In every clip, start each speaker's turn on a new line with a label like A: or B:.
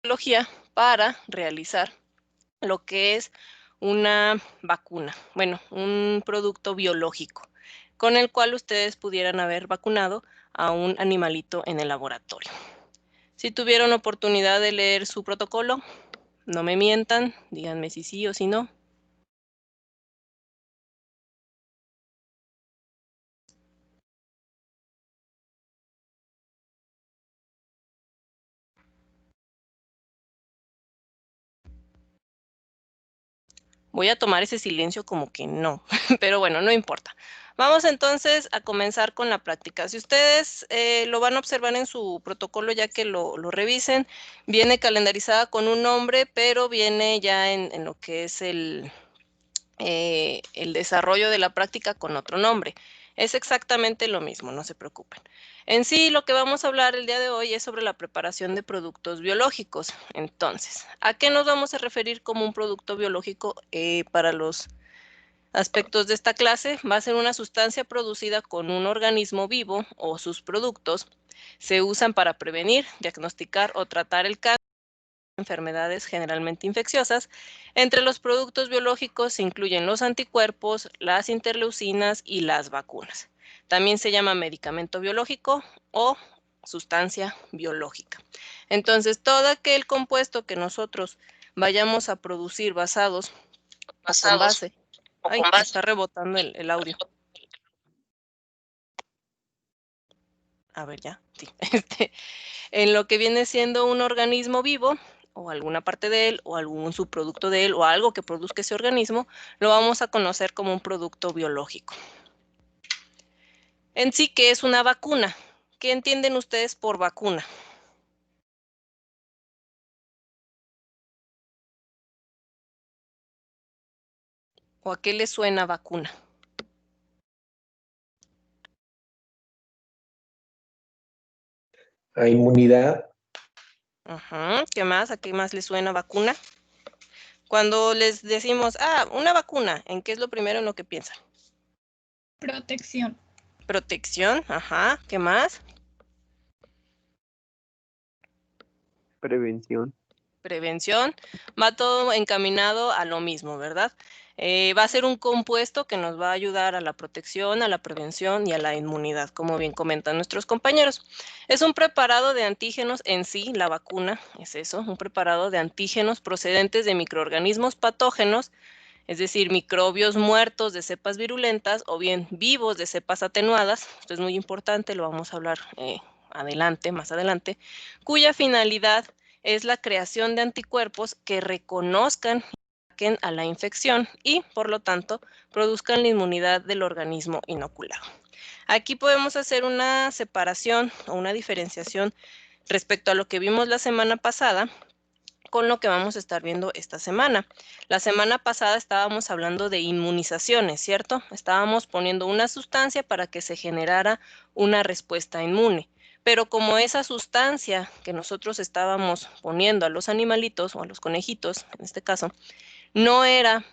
A: biología para realizar lo que es una vacuna, bueno, un producto biológico, con el cual ustedes pudieran haber vacunado a un animalito en el laboratorio. Si tuvieron oportunidad de leer su protocolo, no me mientan, díganme si sí o si no. Voy a tomar ese silencio como que no, pero bueno, no importa. Vamos entonces a comenzar con la práctica. Si ustedes lo van a observar en su protocolo ya que lo revisen, viene calendarizada con un nombre, pero viene ya en lo que es el desarrollo de la práctica con otro nombre. Es exactamente lo mismo, no se preocupen. En sí, lo que vamos a hablar el día de hoy es sobre la preparación de productos biológicos. Entonces, ¿a qué nos vamos a referir como un producto biológico para los aspectos de esta clase? Va a ser una sustancia producida con un organismo vivo o sus productos. Se usan para prevenir, diagnosticar o tratar el cáncer, enfermedades generalmente infecciosas. Entre los productos biológicos se incluyen los anticuerpos, las interleucinas y las vacunas. También se llama medicamento biológico o sustancia biológica. Entonces, todo aquel compuesto que nosotros vayamos a producir basados o con base. Ay, me está rebotando el audio. A ver, ya, sí. En lo que viene siendo un organismo vivo, o alguna parte de él, o algún subproducto de él, o algo que produzca ese organismo, lo vamos a conocer como un producto biológico. En sí, ¿qué es una vacuna? ¿Qué entienden ustedes por vacuna? ¿O a qué les suena vacuna?
B: A inmunidad.
A: Ajá. ¿Qué más? ¿A qué más les suena vacuna? Cuando les decimos, una vacuna, ¿en qué es lo primero en lo que piensan?
C: Protección.
A: Protección, ajá. ¿Qué más?
D: Prevención.
A: Prevención. Va todo encaminado a lo mismo, ¿verdad? Va a ser un compuesto que nos va a ayudar a la protección, a la prevención y a la inmunidad, como bien comentan nuestros compañeros. Es un preparado de antígenos en sí, la vacuna es eso, un preparado de antígenos procedentes de microorganismos patógenos, es decir, microbios muertos de cepas virulentas o bien vivos de cepas atenuadas. Esto es muy importante, lo vamos a hablar más adelante, cuya finalidad es la creación de anticuerpos que reconozcan y ataquen a la infección y, por lo tanto, produzcan la inmunidad del organismo inoculado. Aquí podemos hacer una separación o una diferenciación respecto a lo que vimos la semana pasada con lo que vamos a estar viendo esta semana. La semana pasada estábamos hablando de inmunizaciones, ¿cierto? Estábamos poniendo una sustancia para que se generara una respuesta inmune. Pero como esa sustancia que nosotros estábamos poniendo a los animalitos o a los conejitos, en este caso, no era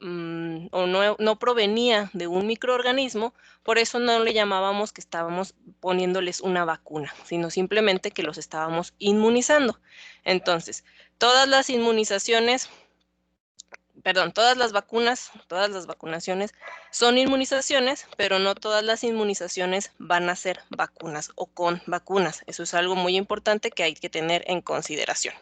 A: o no provenía de un microorganismo, por eso no le llamábamos que estábamos poniéndoles una vacuna, sino simplemente que los estábamos inmunizando. Entonces, todas las inmunizaciones, perdón, todas las vacunaciones son inmunizaciones, pero no todas las inmunizaciones van a ser vacunas o con vacunas. Eso es algo muy importante que hay que tener en consideración.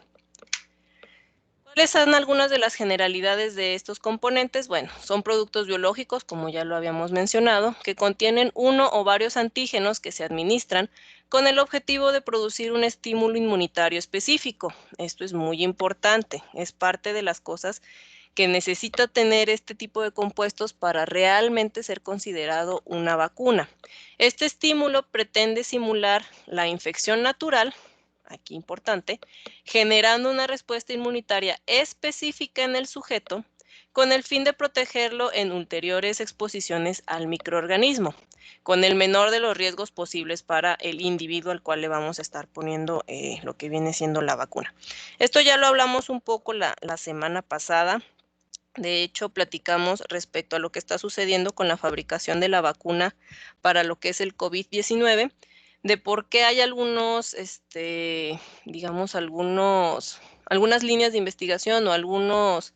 A: ¿Cuáles son algunas de las generalidades de estos componentes? Bueno, son productos biológicos, como ya lo habíamos mencionado, que contienen uno o varios antígenos que se administran con el objetivo de producir un estímulo inmunitario específico. Esto es muy importante, es parte de las cosas que necesita tener este tipo de compuestos para realmente ser considerado una vacuna. Este estímulo pretende simular la infección natural, aquí importante, generando una respuesta inmunitaria específica en el sujeto con el fin de protegerlo en ulteriores exposiciones al microorganismo, con el menor de los riesgos posibles para el individuo al cual le vamos a estar poniendo lo que viene siendo la vacuna. Esto ya lo hablamos un poco la semana pasada. De hecho, platicamos respecto a lo que está sucediendo con la fabricación de la vacuna para lo que es el COVID-19, de por qué hay algunos, digamos, algunas líneas de investigación o algunos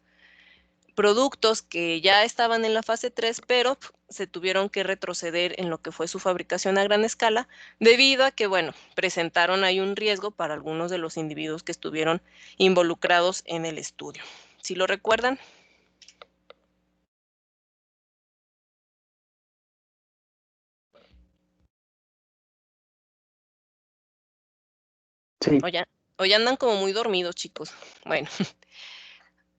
A: productos que ya estaban en la fase 3, pero se tuvieron que retroceder en lo que fue su fabricación a gran escala, debido a que, bueno, presentaron ahí un riesgo para algunos de los individuos que estuvieron involucrados en el estudio. ¿Sí lo recuerdan?
B: Sí.
A: O ya andan como muy dormidos, chicos. Bueno.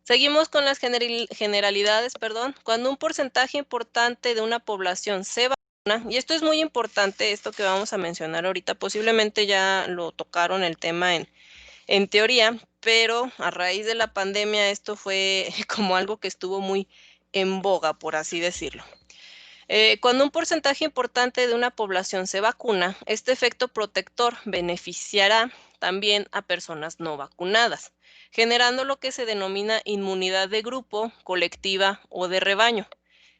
A: Seguimos con las generalidades, perdón. Cuando un porcentaje importante de una población se vacuna, y esto es muy importante, esto que vamos a mencionar ahorita, posiblemente ya lo tocaron el tema en teoría, pero a raíz de la pandemia esto fue como algo que estuvo muy en boga, por así decirlo. Cuando un porcentaje importante de una población se vacuna, este efecto protector beneficiará también a personas no vacunadas, generando lo que se denomina inmunidad de grupo, colectiva o de rebaño,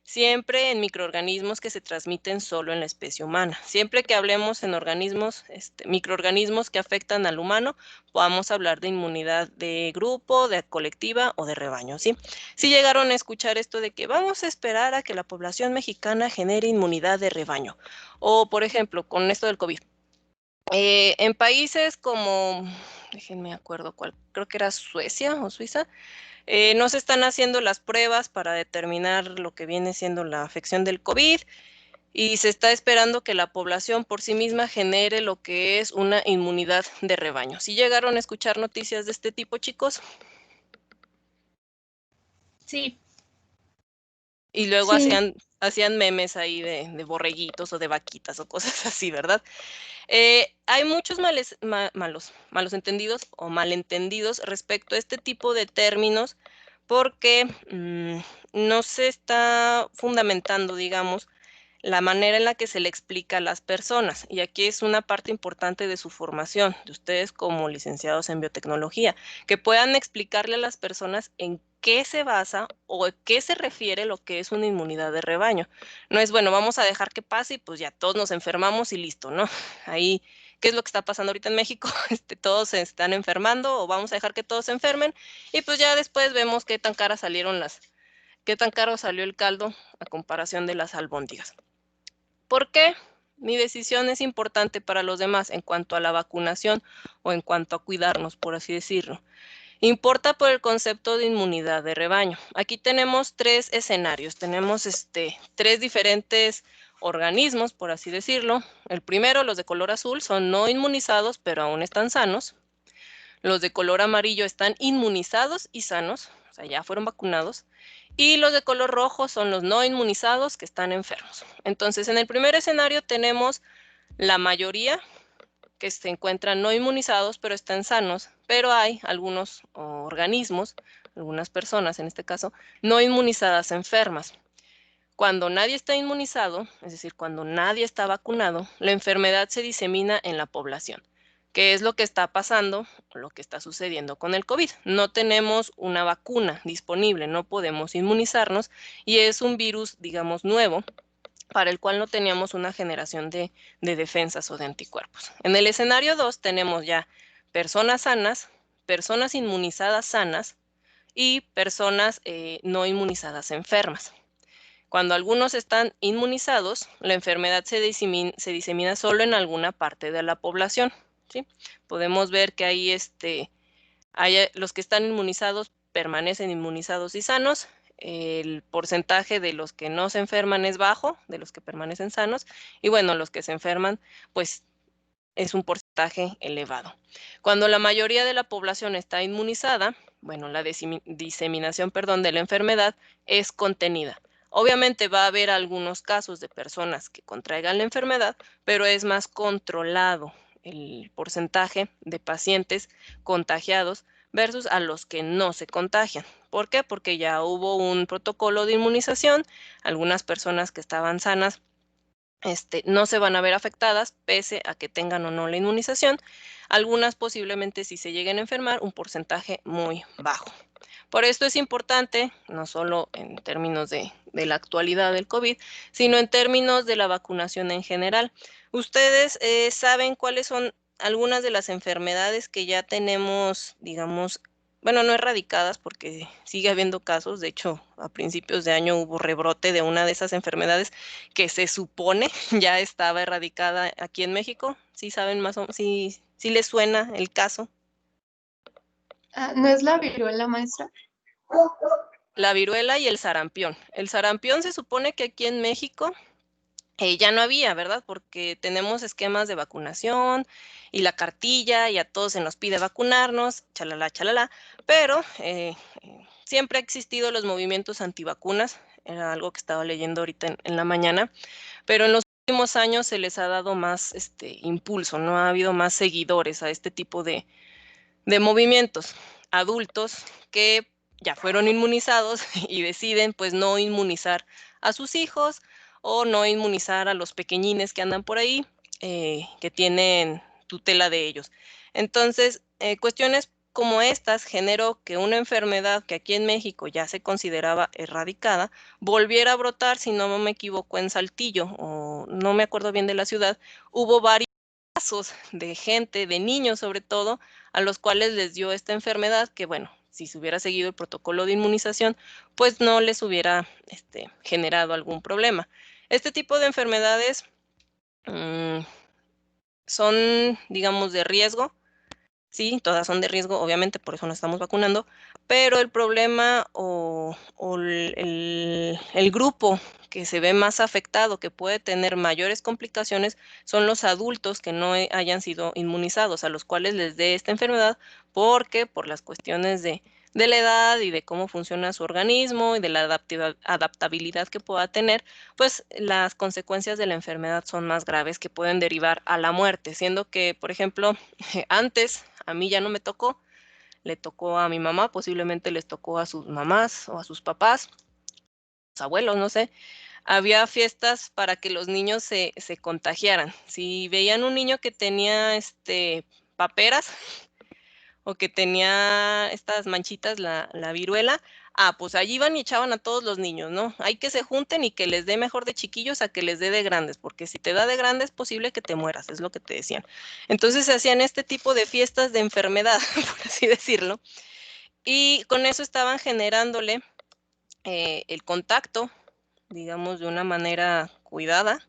A: siempre en microorganismos que se transmiten solo en la especie humana. Siempre que hablemos en organismos, microorganismos que afectan al humano, podamos hablar de inmunidad de grupo, de colectiva o de rebaño, ¿sí? Si llegaron a escuchar esto de que vamos a esperar a que la población mexicana genere inmunidad de rebaño, o por ejemplo, con esto del COVID. En países como, déjenme acuerdo cuál, creo que era Suecia o Suiza, no se están haciendo las pruebas para determinar lo que viene siendo la afección del COVID y se está esperando que la población por sí misma genere lo que es una inmunidad de rebaño. ¿Sí llegaron a escuchar noticias de este tipo, chicos?
C: Sí.
A: Y luego
C: Sí.
A: hacían memes ahí de borreguitos o de vaquitas o cosas así, ¿verdad? Hay muchos malos entendidos o malentendidos respecto a este tipo de términos porque no se está fundamentando, digamos, la manera en la que se le explica a las personas. Y aquí es una parte importante de su formación, de ustedes como licenciados en biotecnología, que puedan explicarle a las personas en qué se basa o a qué se refiere lo que es una inmunidad de rebaño. No es, bueno, vamos a dejar que pase y pues ya todos nos enfermamos y listo, ¿no? Ahí, ¿qué es lo que está pasando ahorita en México? Todos se están enfermando o vamos a dejar que todos se enfermen y pues ya después vemos qué tan caras salieron qué tan caro salió el caldo a comparación de las albóndigas. ¿Por qué? Mi decisión es importante para los demás en cuanto a la vacunación o en cuanto a cuidarnos, por así decirlo. Importa por el concepto de inmunidad de rebaño. Aquí tenemos tres escenarios, tenemos tres diferentes organismos, por así decirlo. El primero, los de color azul, son no inmunizados, pero aún están sanos. Los de color amarillo están inmunizados y sanos, o sea, ya fueron vacunados. Y los de color rojo son los no inmunizados que están enfermos. Entonces, en el primer escenario tenemos la mayoría que se encuentran no inmunizados, pero están sanos, pero hay algunos organismos, algunas personas en este caso, no inmunizadas enfermas. Cuando nadie está inmunizado, es decir, cuando nadie está vacunado, la enfermedad se disemina en la población. ¿Qué es lo que está pasando? Lo que está sucediendo con el COVID. No tenemos una vacuna disponible, no podemos inmunizarnos y es un virus, digamos, nuevo para el cual no teníamos una generación de defensas o de anticuerpos. En el escenario 2 tenemos ya personas sanas, personas inmunizadas sanas y personas no inmunizadas enfermas. Cuando algunos están inmunizados, la enfermedad se disemina solo en alguna parte de la población, ¿sí? Podemos ver que ahí los que están inmunizados permanecen inmunizados y sanos. El porcentaje de los que no se enferman es bajo, de los que permanecen sanos. Y bueno, los que se enferman, pues es un porcentaje elevado. Cuando la mayoría de la población está inmunizada, bueno, la diseminación, de la enfermedad es contenida. Obviamente va a haber algunos casos de personas que contraigan la enfermedad, pero es más controlado el porcentaje de pacientes contagiados versus a los que no se contagian. ¿Por qué? Porque ya hubo un protocolo de inmunización, algunas personas que estaban sanas no se van a ver afectadas pese a que tengan o no la inmunización. Algunas posiblemente sí se lleguen a enfermar, un porcentaje muy bajo. Por esto es importante, no solo en términos de la actualidad del COVID, sino en términos de la vacunación en general. ¿Ustedes saben cuáles son algunas de las enfermedades que ya tenemos, digamos, bueno, no erradicadas porque sigue habiendo casos? De hecho, a principios de año hubo rebrote de una de esas enfermedades que se supone ya estaba erradicada aquí en México. ¿Sí saben más o menos, sí les suena el caso?
B: ¿No es la viruela, maestra?
A: La viruela y el sarampión. El sarampión se supone que aquí en México ya no había, ¿verdad? Porque tenemos esquemas de vacunación y la cartilla y a todos se nos pide vacunarnos, chalala, chalala, pero siempre ha existido los movimientos antivacunas, era algo que estaba leyendo ahorita en la mañana, pero en los últimos años se les ha dado más impulso, no ha habido más seguidores a este tipo de movimientos, adultos que ya fueron inmunizados y deciden pues no inmunizar a sus hijos o no inmunizar a los pequeñines que andan por ahí, que tienen tutela de ellos. Entonces, cuestiones como estas generó que una enfermedad que aquí en México ya se consideraba erradicada, volviera a brotar, si no me equivoco, en Saltillo, o no me acuerdo bien de la ciudad. Hubo varios casos de gente, de niños sobre todo, a los cuales les dio esta enfermedad que, bueno, si se hubiera seguido el protocolo de inmunización, pues no les hubiera generado algún problema. Este tipo de enfermedades son, digamos, de riesgo. Sí, todas son de riesgo, obviamente, por eso nos estamos vacunando, pero el problema o el grupo que se ve más afectado, que puede tener mayores complicaciones, son los adultos que no hayan sido inmunizados, a los cuales les dé esta enfermedad, porque por las cuestiones de la edad y de cómo funciona su organismo y de la adaptabilidad que pueda tener, pues las consecuencias de la enfermedad son más graves, que pueden derivar a la muerte, siendo que, por ejemplo, antes a mí ya no me tocó, le tocó a mi mamá, posiblemente les tocó a sus mamás o a sus papás, sus abuelos, no sé. Había fiestas para que los niños se contagiaran. Si veían un niño que tenía paperas o que tenía estas manchitas, la viruela, pues allí iban y echaban a todos los niños, ¿no? Hay que se junten y que les dé mejor de chiquillos a que les dé de grandes, porque si te da de grandes es posible que te mueras, es lo que te decían. Entonces se hacían este tipo de fiestas de enfermedad, por así decirlo, y con eso estaban generándole el contacto, digamos, de una manera cuidada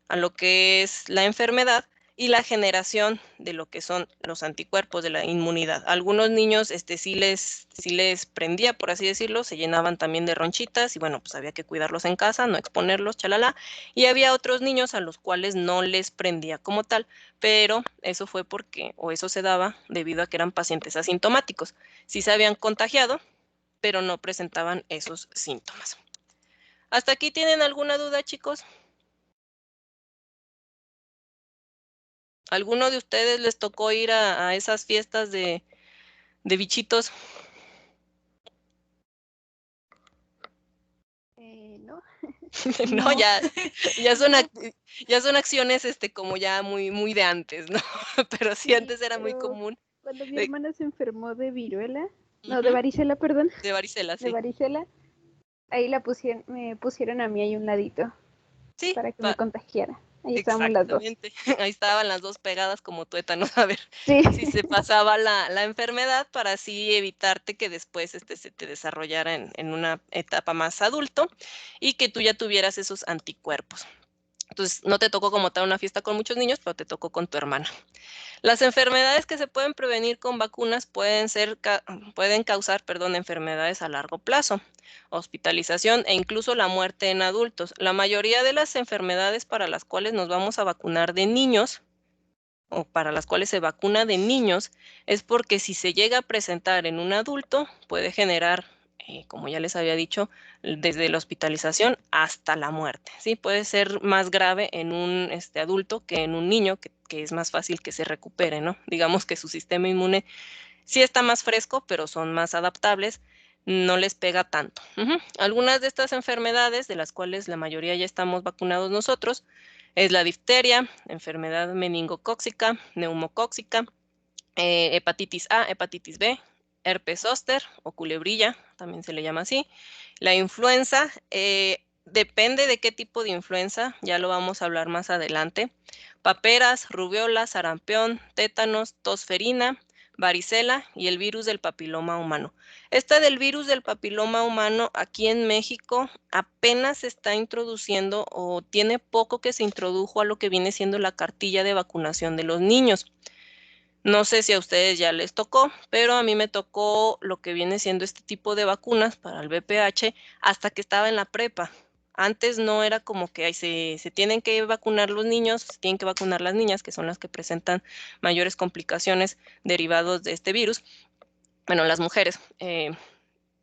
A: a lo que es la enfermedad y la generación de lo que son los anticuerpos de la inmunidad. Algunos niños sí les prendía, por así decirlo, se llenaban también de ronchitas y bueno, pues había que cuidarlos en casa, no exponerlos, chalala. Y había otros niños a los cuales no les prendía como tal, pero eso fue porque, o eso se daba debido a que eran pacientes asintomáticos. Sí se habían contagiado, pero no presentaban esos síntomas. ¿Hasta aquí tienen alguna duda, chicos? ¿Alguno de ustedes les tocó ir a esas fiestas de bichitos?
D: No.
A: No,
C: No.
A: ya son acciones como ya muy de antes, ¿no? Pero sí, antes era muy
D: pero
A: común.
D: cuando mi
A: De,
D: hermana se enfermó de viruela, no, de
A: Ujú,
D: varicela, perdón,
A: de varicela,
D: de
A: sí.
D: varicela, ahí me pusieron a mí ahí un ladito
A: Sí,
D: para que me contagiara. Ahí estábamos las dos.
A: exactamente. Ahí estaban las dos pegadas como tuétanos, a ver
D: Sí.
A: si se pasaba la enfermedad para así evitarte que después se te desarrollara en una etapa más adulto y que tú ya tuvieras esos anticuerpos. Entonces, no te tocó como tal una fiesta con muchos niños, pero te tocó con tu hermana. Las enfermedades que se pueden prevenir con vacunas pueden causar, enfermedades a largo plazo, hospitalización e incluso la muerte en adultos. La mayoría de las enfermedades para las cuales nos vamos a vacunar de niños o para las cuales se vacuna de niños es porque si se llega a presentar en un adulto puede generar, como ya les había dicho, desde la hospitalización hasta la muerte, ¿sí? Puede ser más grave en un adulto que en un niño, que es más fácil que se recupere, ¿no? Digamos que su sistema inmune sí está más fresco, pero son más adaptables, no les pega tanto. Algunas de estas enfermedades, de las cuales la mayoría ya estamos vacunados nosotros, es la difteria, enfermedad meningocócica, neumocócica, hepatitis A, hepatitis B, herpes zóster o culebrilla, también se le llama así. La influenza, depende de qué tipo de influenza, ya lo vamos a hablar más adelante. Paperas, rubiola, sarampión, tétanos, tosferina, varicela y el virus del papiloma humano. Esta del virus del papiloma humano aquí en México apenas se está introduciendo o tiene poco que se introdujo a lo que viene siendo la cartilla de vacunación de los niños. No sé si a ustedes ya les tocó, pero a mí me tocó lo que viene siendo este tipo de vacunas para el VPH hasta que estaba en la prepa. Antes no era como que ay, se tienen que vacunar los niños, se tienen que vacunar las niñas, que son las que presentan mayores complicaciones derivados de este virus. Bueno, las mujeres,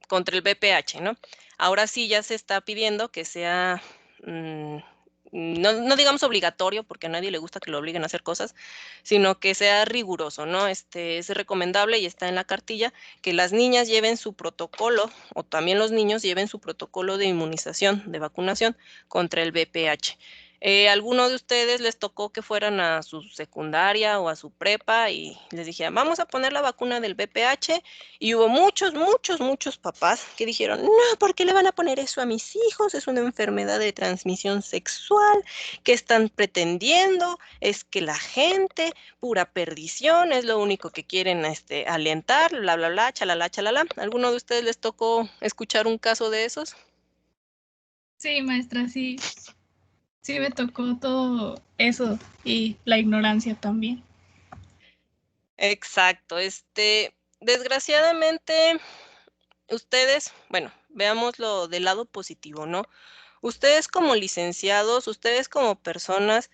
A: contra el VPH, ¿no? Ahora sí ya se está pidiendo que sea, no digamos obligatorio, porque a nadie le gusta que lo obliguen a hacer cosas, sino que sea riguroso, ¿no? Es recomendable y está en la cartilla que las niñas lleven su protocolo, o también los niños lleven su protocolo de inmunización, de vacunación contra el VPH. ¿Alguno de ustedes les tocó que fueran a su secundaria o a su prepa y les dijeran, vamos a poner la vacuna del VPH? Y hubo muchos papás que dijeron, no, ¿por qué le van a poner eso a mis hijos? Es una enfermedad de transmisión sexual, ¿qué están pretendiendo? Es que la gente, pura perdición, es lo único que quieren alentar, bla, bla, bla, chalala, chalala. ¿Alguno de ustedes les tocó escuchar un caso de esos?
C: Sí, maestra, sí. Sí, me tocó todo eso y la ignorancia también.
A: Exacto, desgraciadamente, ustedes, bueno, veámoslo del lado positivo, ¿no? Ustedes como licenciados, ustedes como personas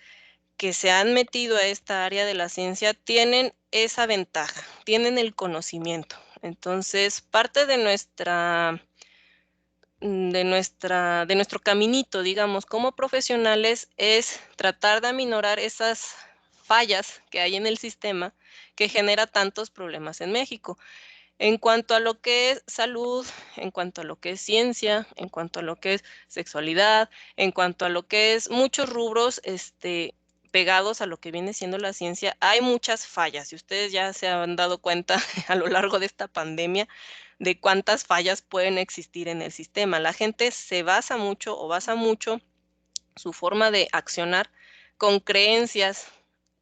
A: que se han metido a esta área de la ciencia, tienen esa ventaja, tienen el conocimiento. Entonces, parte de nuestro caminito, digamos, como profesionales, es tratar de aminorar esas fallas que hay en el sistema que genera tantos problemas en México. En cuanto a lo que es salud, en cuanto a lo que es ciencia, en cuanto a lo que es sexualidad, en cuanto a lo que es muchos rubros, pegados a lo que viene siendo la ciencia, hay muchas fallas. Y ustedes ya se han dado cuenta a lo largo de esta pandemia de cuántas fallas pueden existir en el sistema. La gente se basa mucho o basa mucho su forma de accionar con creencias,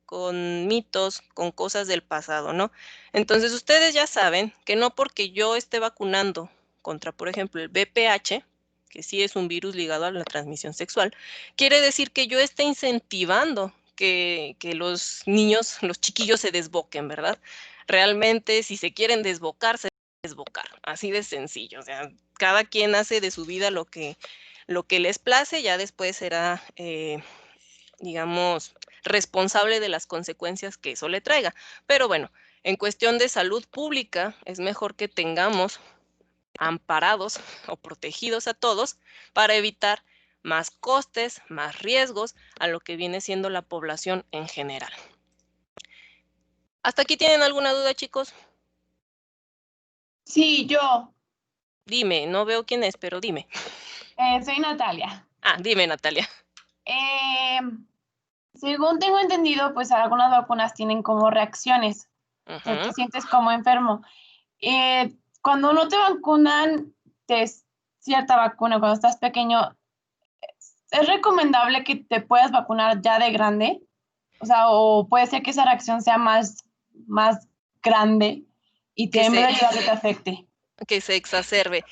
A: con mitos, con cosas del pasado, ¿no? Entonces, ustedes ya saben que no porque yo esté vacunando contra, por ejemplo, el VPH, que sí es un virus ligado a la transmisión sexual, quiere decir que yo esté incentivando que los niños, los chiquillos se desboquen, ¿verdad? Realmente, si se quieren desbocar, se desbocar, así de sencillo. O sea, cada quien hace de su vida lo que les place, ya después será, digamos, responsable de las consecuencias que eso le traiga. Pero bueno, en cuestión de salud pública, es mejor que tengamos amparados o protegidos a todos para evitar más costes, más riesgos a lo que viene siendo la población en general. ¿Hasta aquí tienen alguna duda, chicos?
B: Sí, yo.
A: Dime, no veo quién es, pero dime.
B: Soy Natalia.
A: Dime, Natalia.
B: Según tengo entendido, pues algunas vacunas tienen como reacciones. O sea, te sientes como enfermo. Cuando no te vacunan de cierta vacuna, cuando estás pequeño, ¿es recomendable que te puedas vacunar ya de grande? O sea, o puede ser que esa reacción sea más grande y te en vez de ayudar que te afecte.
A: Que se exacerbe.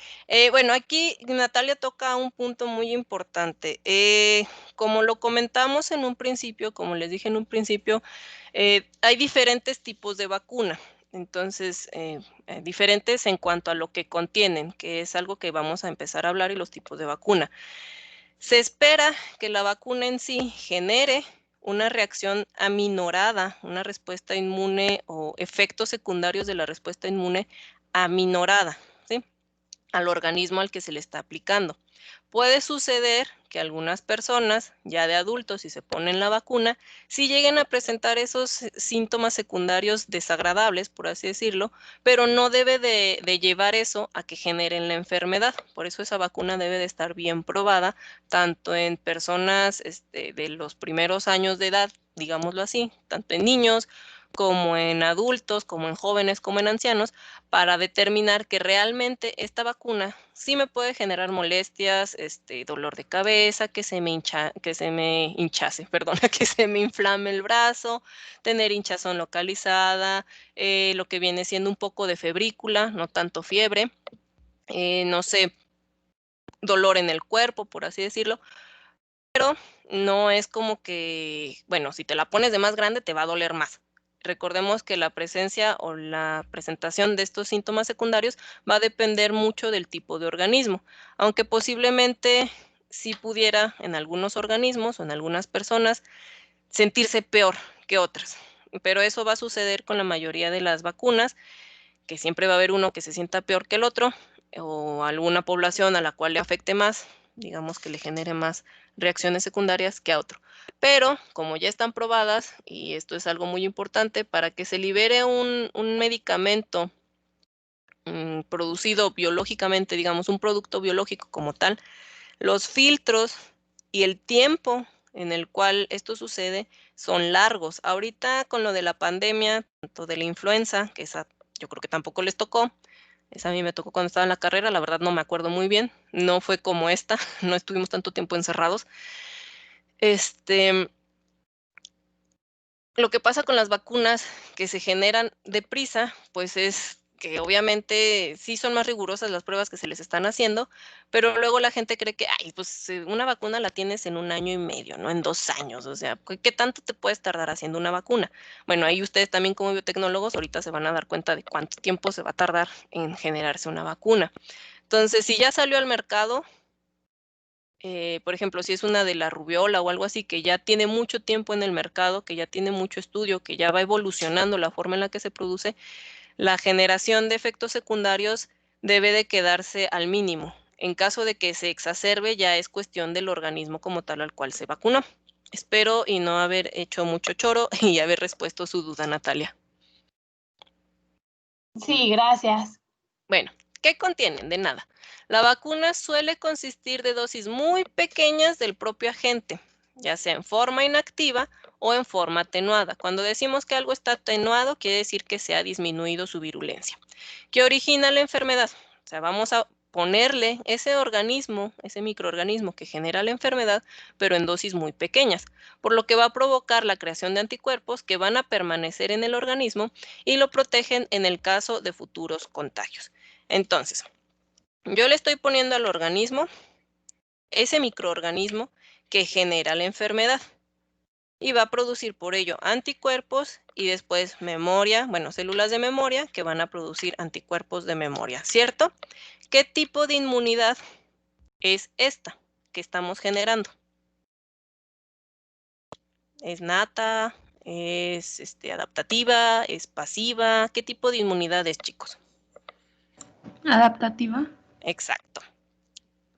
A: Bueno, aquí Natalia toca un punto muy importante. Como lo comentamos en un principio, como les dije en un principio, hay diferentes tipos de vacuna. Entonces, diferentes en cuanto a lo que contienen, que es algo que vamos a empezar a hablar, y los tipos de vacuna. Se espera que la vacuna en sí genere una reacción aminorada, una respuesta inmune o efectos secundarios de la respuesta inmune aminorada, ¿sí?, al organismo al que se le está aplicando. Puede suceder que algunas personas, ya de adultos, si se ponen la vacuna, sí lleguen a presentar esos síntomas secundarios desagradables, por así decirlo, pero no debe de llevar eso a que generen la enfermedad. Por eso esa vacuna debe de estar bien probada, tanto en personas de los primeros años de edad, digámoslo así, tanto en niños como en adultos, como en jóvenes, como en ancianos, para determinar que realmente esta vacuna sí me puede generar molestias, dolor de cabeza, que se me hinchase, perdona, que se me inflame el brazo, tener hinchazón localizada, lo que viene siendo un poco de febrícula, no tanto fiebre, no sé, dolor en el cuerpo, por así decirlo, pero no es como que, bueno, si te la pones de más grande te va a doler más. Recordemos que la presencia o la presentación de estos síntomas secundarios va a depender mucho del tipo de organismo, aunque posiblemente sí pudiera en algunos organismos o en algunas personas sentirse peor que otras. Pero eso va a suceder con la mayoría de las vacunas, que siempre va a haber uno que se sienta peor que el otro, o alguna población a la cual le afecte más, digamos que le genere más reacciones secundarias que a otro. Pero como ya están probadas, y esto es algo muy importante, para que se libere un medicamento producido biológicamente, digamos, un producto biológico como tal, los filtros y el tiempo en el cual esto sucede son largos. Ahorita con lo de la pandemia, tanto de la influenza, que esa yo creo que tampoco les tocó, esa a mí me tocó cuando estaba en la carrera, la verdad no me acuerdo muy bien, no fue como esta, no estuvimos tanto tiempo encerrados. Lo que pasa con las vacunas que se generan deprisa, pues es que obviamente sí son más rigurosas las pruebas que se les están haciendo, pero luego la gente cree que, ay, pues una vacuna la tienes en 1 año y medio, no en 2 años, o sea, ¿qué tanto te puedes tardar haciendo una vacuna? Bueno, ahí ustedes también como biotecnólogos ahorita se van a dar cuenta de cuánto tiempo se va a tardar en generarse una vacuna. Entonces, si ya salió al mercado, por ejemplo, si es una de la rubiola o algo así, que ya tiene mucho tiempo en el mercado, que ya tiene mucho estudio, que ya va evolucionando la forma en la que se produce, la generación de efectos secundarios debe de quedarse al mínimo. En caso de que se exacerbe, ya es cuestión del organismo como tal al cual se vacunó. Espero y no haber hecho mucho choro y haber respuesto su duda, Natalia.
B: Sí, gracias.
A: Bueno, ¿qué contienen? De nada. La vacuna suele consistir de dosis muy pequeñas del propio agente, ya sea en forma inactiva o en forma atenuada. Cuando decimos que algo está atenuado, quiere decir que se ha disminuido su virulencia. ¿Qué origina la enfermedad? O sea, vamos a ponerle ese organismo, ese microorganismo que genera la enfermedad, pero en dosis muy pequeñas, por lo que va a provocar la creación de anticuerpos que van a permanecer en el organismo y lo protegen en el caso de futuros contagios. Entonces, yo le estoy poniendo al organismo ese microorganismo que genera la enfermedad y va a producir por ello anticuerpos y después memoria, bueno, células de memoria que van a producir anticuerpos de memoria, ¿cierto? ¿Qué tipo de inmunidad es esta que estamos generando? ¿Es nata? ¿Es adaptativa? ¿Es pasiva? ¿Qué tipo de inmunidad es, chicos?
C: Adaptativa.
A: Exacto.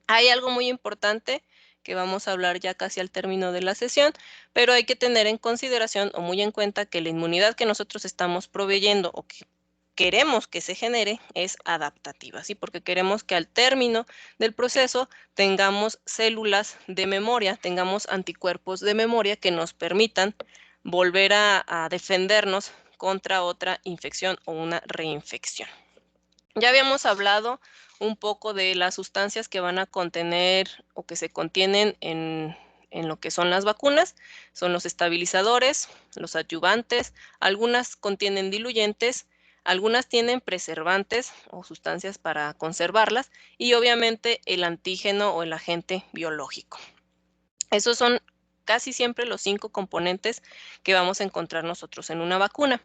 A: Hay algo muy importante que vamos a hablar ya casi al término de la sesión, pero hay que tener en consideración o muy en cuenta que la inmunidad que nosotros estamos proveyendo o que queremos que se genere es adaptativa, ¿sí? Porque queremos que al término del proceso tengamos células de memoria, tengamos anticuerpos de memoria que nos permitan volver a defendernos contra otra infección o una reinfección. Ya habíamos hablado un poco de las sustancias que van a contener o que se contienen en lo que son las vacunas. Son los estabilizadores, los adyuvantes, algunas contienen diluyentes, algunas tienen preservantes o sustancias para conservarlas y obviamente el antígeno o el agente biológico. Esos son casi siempre los 5 componentes que vamos a encontrar nosotros en una vacuna.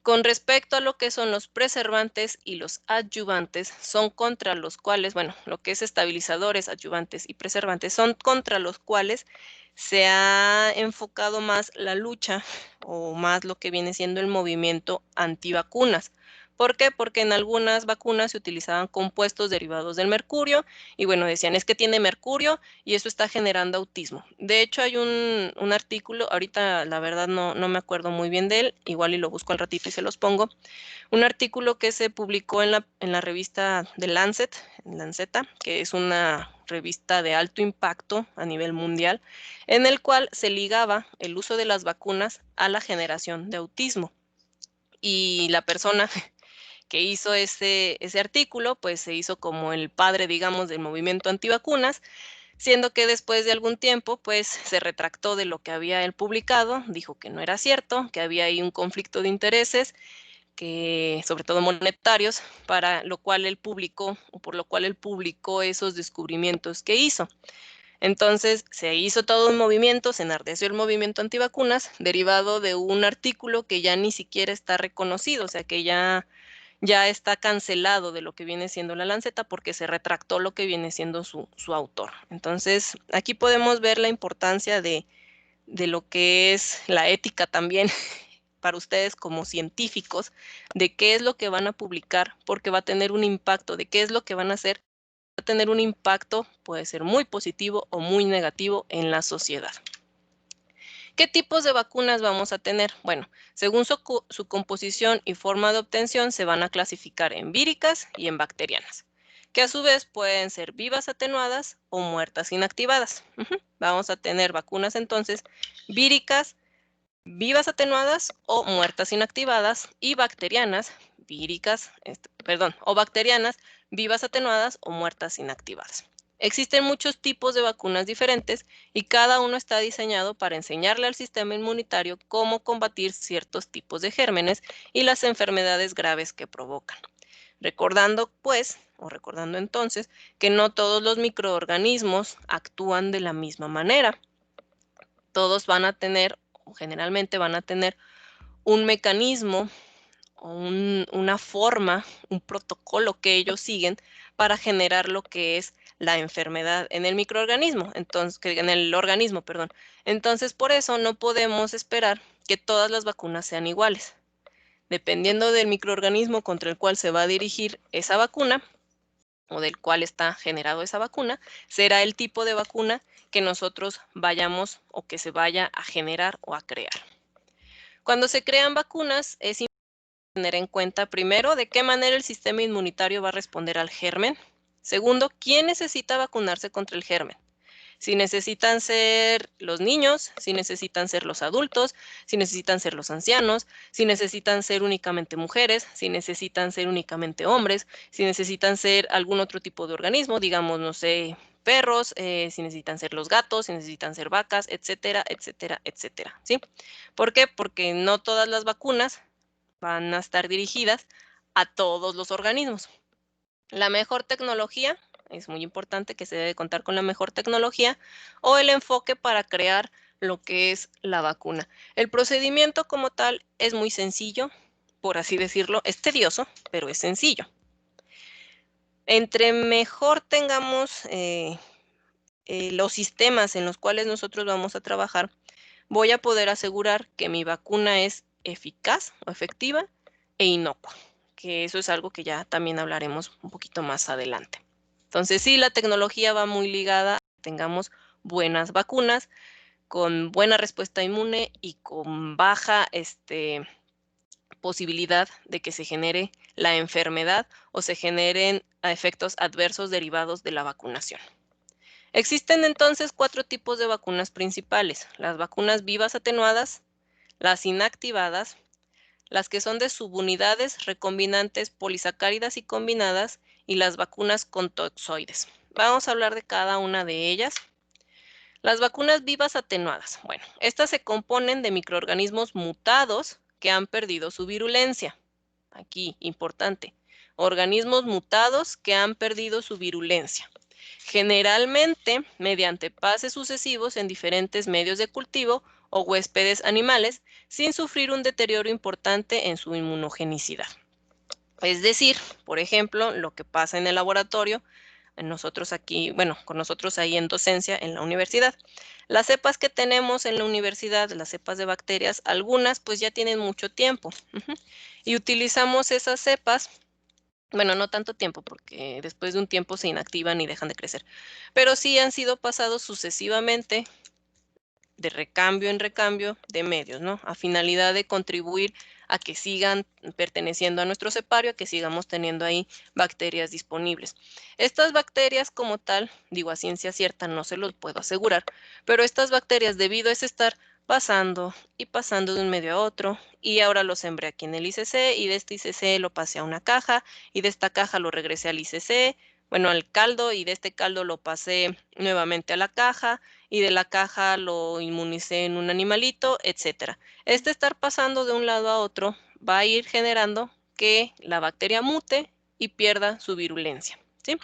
A: Con respecto a lo que son los preservantes y los adyuvantes, son contra los cuales, bueno, lo que es estabilizadores, adyuvantes y preservantes, son contra los cuales se ha enfocado más la lucha o más lo que viene siendo el movimiento antivacunas. ¿Por qué? Porque en algunas vacunas se utilizaban compuestos derivados del mercurio y bueno, decían es que tiene mercurio y eso está generando autismo. De hecho, hay un artículo, ahorita la verdad no me acuerdo muy bien de él, igual y lo busco al ratito y se los pongo, un artículo que se publicó en la revista de Lanceta, que es una revista de alto impacto a nivel mundial, en el cual se ligaba el uso de las vacunas a la generación de autismo. y la persona que hizo ese artículo, pues se hizo como el padre, digamos, del movimiento antivacunas, siendo que después de algún tiempo, pues se retractó de lo que había él publicado, dijo que no era cierto, que había ahí un conflicto de intereses, que sobre todo monetarios, para lo cual él publicó, o por lo cual él publicó esos descubrimientos que hizo. Entonces se hizo todo un movimiento, se enardeció el movimiento antivacunas, derivado de un artículo que ya ni siquiera está reconocido, o sea que ya está cancelado de lo que viene siendo la Lanceta porque se retractó lo que viene siendo su autor. Entonces, aquí podemos ver la importancia de lo que es la ética también para ustedes como científicos, de qué es lo que van a publicar, porque va a tener un impacto, de qué es lo que van a hacer, va a tener un impacto, puede ser muy positivo o muy negativo en la sociedad. ¿Qué tipos de vacunas vamos a tener? Bueno, según su composición y forma de obtención, se van a clasificar en víricas y en bacterianas, que a su vez pueden ser vivas atenuadas o muertas inactivadas. Vamos a tener vacunas entonces víricas, vivas atenuadas o muertas inactivadas, y bacterianas, o bacterianas, vivas atenuadas o muertas inactivadas. Existen muchos tipos de vacunas diferentes y cada uno está diseñado para enseñarle al sistema inmunitario cómo combatir ciertos tipos de gérmenes y las enfermedades graves que provocan. Recordando entonces que no todos los microorganismos actúan de la misma manera. Todos van a tener, o generalmente van a tener, un mecanismo o una forma, un protocolo que ellos siguen para generar lo que es la enfermedad en el microorganismo, en el organismo, perdón. Entonces, por eso no podemos esperar que todas las vacunas sean iguales. Dependiendo del microorganismo contra el cual se va a dirigir esa vacuna, o del cual está generado esa vacuna, será el tipo de vacuna que nosotros vayamos o que se vaya a generar o a crear. Cuando se crean vacunas, es importante tener en cuenta, primero, de qué manera el sistema inmunitario va a responder al germen. Segundo, ¿quién necesita vacunarse contra el germen? Si necesitan ser los niños, si necesitan ser los adultos, si necesitan ser los ancianos, si necesitan ser únicamente mujeres, si necesitan ser únicamente hombres, si necesitan ser algún otro tipo de organismo, digamos, no sé, perros, si necesitan ser los gatos, si necesitan ser vacas, etcétera, etcétera, etcétera, ¿sí? ¿Por qué? Porque no todas las vacunas van a estar dirigidas a todos los organismos. La mejor tecnología, es muy importante que se debe contar con la mejor tecnología o el enfoque para crear lo que es la vacuna. El procedimiento como tal es muy sencillo, por así decirlo, es tedioso, pero es sencillo. Entre mejor tengamos los sistemas en los cuales nosotros vamos a trabajar, voy a poder asegurar que mi vacuna es eficaz o efectiva e inocua, que eso es algo que ya también hablaremos un poquito más adelante. Entonces, sí, la tecnología va muy ligada a que tengamos buenas vacunas, con buena respuesta inmune y con baja posibilidad de que se genere la enfermedad o se generen efectos adversos derivados de la vacunación. Existen entonces 4 tipos de vacunas principales: las vacunas vivas atenuadas, las inactivadas, las que son de subunidades recombinantes polisacáridas y combinadas, y las vacunas con toxoides. Vamos a hablar de cada una de ellas. Las vacunas vivas atenuadas. Bueno, estas se componen de microorganismos mutados que han perdido su virulencia. Aquí, importante, organismos mutados que han perdido su virulencia, generalmente mediante pases sucesivos en diferentes medios de cultivo o huéspedes animales, sin sufrir un deterioro importante en su inmunogenicidad. Es decir, por ejemplo, lo que pasa en el laboratorio, con nosotros ahí en docencia en la universidad. Las cepas que tenemos en la universidad, las cepas de bacterias, algunas pues ya tienen mucho tiempo. Y utilizamos esas cepas, bueno, no tanto tiempo, porque después de un tiempo se inactivan y dejan de crecer, pero sí han sido pasados sucesivamente de recambio en recambio de medios, ¿no? A finalidad de contribuir a que sigan perteneciendo a nuestro cepario, a que sigamos teniendo ahí bacterias disponibles. Estas bacterias como tal, digo a ciencia cierta, no se los puedo asegurar, pero estas bacterias, debido a ese estar pasando y pasando de un medio a otro, y ahora lo sembré aquí en el ICC, y de este ICC lo pasé a una caja, y de esta caja lo regresé al ICC, bueno, al caldo, y de este caldo lo pasé nuevamente a la caja, y de la caja lo inmunicé en un animalito, etcétera. Este estar pasando de un lado a otro va a ir generando que la bacteria mute y pierda su virulencia, ¿sí?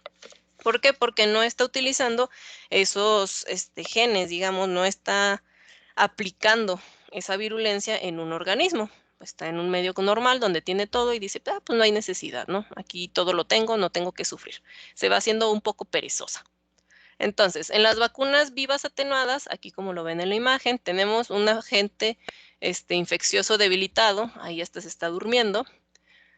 A: ¿Por qué? Porque no está utilizando esos genes, digamos, no está aplicando esa virulencia en un organismo. Está en un medio normal donde tiene todo y dice, pues no hay necesidad, ¿no? Aquí todo lo tengo, no tengo que sufrir. Se va haciendo un poco perezosa. Entonces, en las vacunas vivas atenuadas, aquí como lo ven en la imagen, tenemos un agente infeccioso debilitado, ahí se está durmiendo,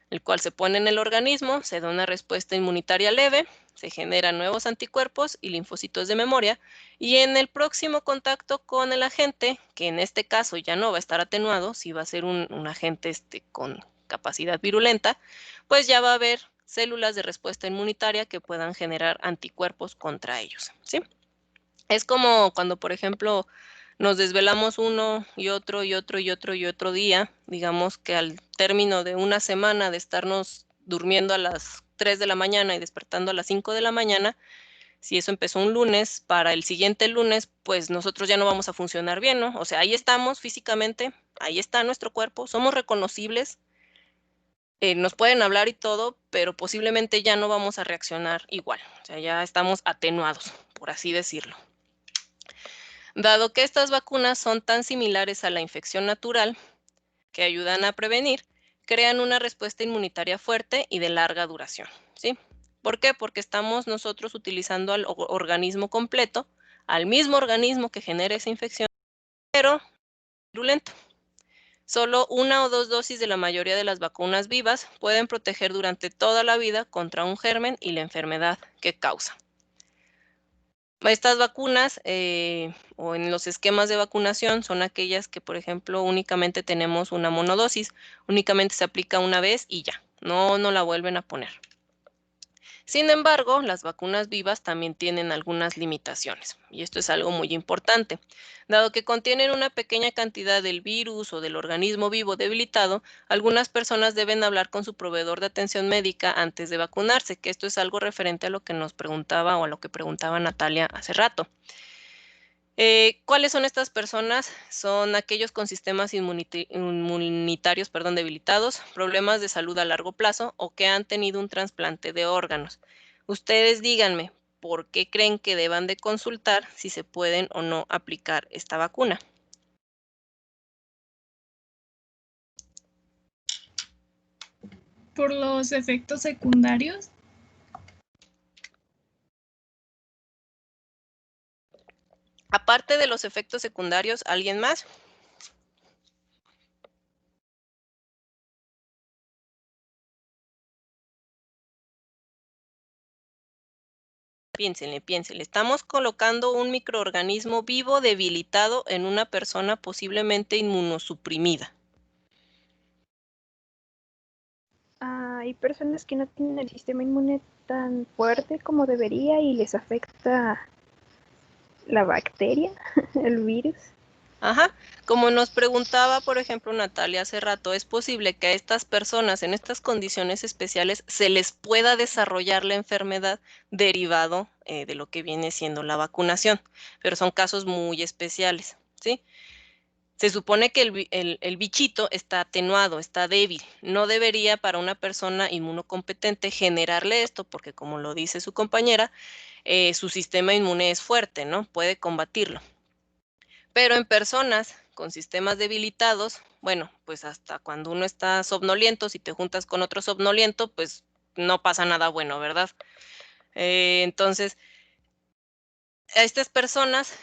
A: el cual se pone en el organismo, se da una respuesta inmunitaria leve, se generan nuevos anticuerpos y linfocitos de memoria, y en el próximo contacto con el agente, que en este caso ya no va a estar atenuado, si va a ser un agente con capacidad virulenta, pues ya va a haber células de respuesta inmunitaria que puedan generar anticuerpos contra ellos, ¿sí? Es como cuando, por ejemplo, nos desvelamos uno y otro y otro y otro y otro día, digamos que al término de una semana de estarnos durmiendo a las 3 de la mañana y despertando a las 5 de la mañana, si eso empezó un lunes, para el siguiente lunes, pues nosotros ya no vamos a funcionar bien, ¿no? O sea, ahí estamos físicamente, ahí está nuestro cuerpo, somos reconocibles, nos pueden hablar y todo, pero posiblemente ya no vamos a reaccionar igual, o sea, ya estamos atenuados, por así decirlo. Dado que estas vacunas son tan similares a la infección natural, que ayudan a prevenir, crean una respuesta inmunitaria fuerte y de larga duración, ¿sí? ¿Por qué? Porque estamos nosotros utilizando al organismo completo, al mismo organismo que genera esa infección, pero virulento. Solo 1 o 2 dosis de la mayoría de las vacunas vivas pueden proteger durante toda la vida contra un germen y la enfermedad que causa. Estas vacunas o en los esquemas de vacunación son aquellas que, por ejemplo, únicamente tenemos una monodosis, únicamente se aplica una vez y ya, no la vuelven a poner. Sin embargo, las vacunas vivas también tienen algunas limitaciones, y esto es algo muy importante. Dado que contienen una pequeña cantidad del virus o del organismo vivo debilitado, algunas personas deben hablar con su proveedor de atención médica antes de vacunarse, que esto es algo referente a lo que nos preguntaba o a lo que preguntaba Natalia hace rato. ¿Cuáles son estas personas? Son aquellos con sistemas inmunitarios debilitados, problemas de salud a largo plazo o que han tenido un trasplante de órganos. Ustedes díganme, ¿por qué creen que deban de consultar si se pueden o no aplicar esta vacuna?
C: Por los efectos secundarios.
A: Aparte de los efectos secundarios, ¿alguien más? Piénsenle. Estamos colocando un microorganismo vivo debilitado en una persona posiblemente inmunosuprimida.
D: Hay personas que no tienen el sistema inmune tan fuerte como debería y les afecta la bacteria, el virus.
A: Ajá, como nos preguntaba, por ejemplo, Natalia hace rato, es posible que a estas personas en estas condiciones especiales se les pueda desarrollar la enfermedad derivado de lo que viene siendo la vacunación, pero son casos muy especiales, ¿sí? Se supone que el bichito está atenuado, está débil. No debería para una persona inmunocompetente generarle esto, porque como lo dice su compañera, su sistema inmune es fuerte, ¿no? Puede combatirlo. Pero en personas con sistemas debilitados, bueno, pues hasta cuando uno está somnoliento, si te juntas con otro somnoliento, pues no pasa nada bueno, ¿verdad? Entonces, a estas personas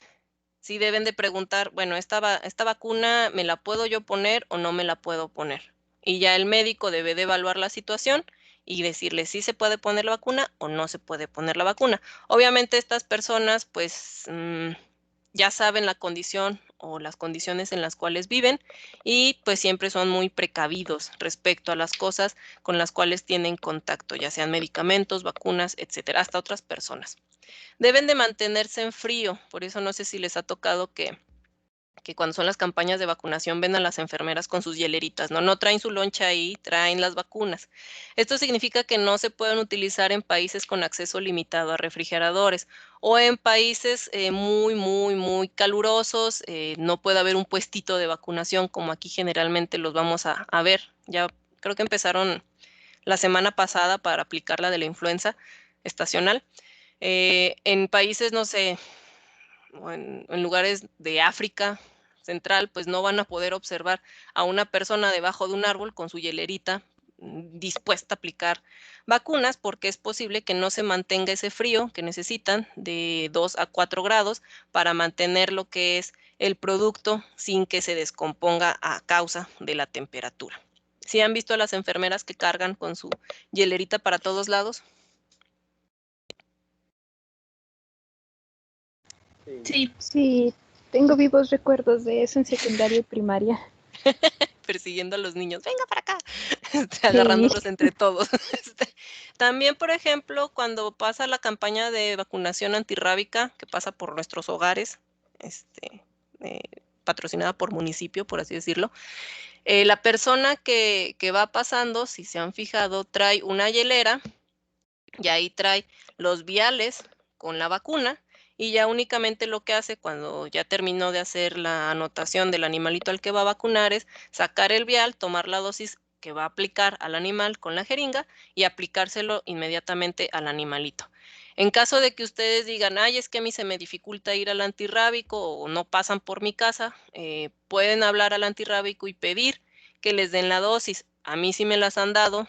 A: sí deben de preguntar, bueno, esta vacuna me la puedo yo poner o no me la puedo poner. Y ya el médico debe de evaluar la situación y decirle si se puede poner la vacuna o no se puede poner la vacuna. Obviamente estas personas pues ya saben la condición o las condiciones en las cuales viven y pues siempre son muy precavidos respecto a las cosas con las cuales tienen contacto, ya sean medicamentos, vacunas, etcétera, hasta otras personas. Deben de mantenerse en frío, por eso no sé si les ha tocado que que cuando son las campañas de vacunación ven a las enfermeras con sus hieleritas, ¿no? No traen su loncha ahí, traen las vacunas. Esto significa que no se pueden utilizar en países con acceso limitado a refrigeradores o en países muy calurosos. No puede haber un puestito de vacunación como aquí generalmente los vamos a ver. Ya creo que empezaron la semana pasada para aplicar la de la influenza estacional. En países, no sé, o en lugares de África Central, pues no van a poder observar a una persona debajo de un árbol con su hielerita dispuesta a aplicar vacunas, porque es posible que no se mantenga ese frío que necesitan de 2 a 4 grados para mantener lo que es el producto sin que se descomponga a causa de la temperatura. ¿Sí han visto a las enfermeras que cargan con su hielerita para todos lados?
C: Sí,
D: Sí, tengo vivos recuerdos de eso en secundaria y primaria.
A: Persiguiendo a los niños, venga para acá, agarrándolos entre todos. También, por ejemplo, cuando pasa la campaña de vacunación antirrábica, que pasa por nuestros hogares, patrocinada por municipio, por así decirlo, la persona que va pasando, si se han fijado, trae una hielera y ahí trae los viales con la vacuna, y ya únicamente lo que hace cuando ya terminó de hacer la anotación del animalito al que va a vacunar es sacar el vial, tomar la dosis que va a aplicar al animal con la jeringa y aplicárselo inmediatamente al animalito. En caso de que ustedes digan, ay, es que a mí se me dificulta ir al antirrábico o no pasan por mi casa, pueden hablar al antirrábico y pedir que les den la dosis. A mí sí me las han dado,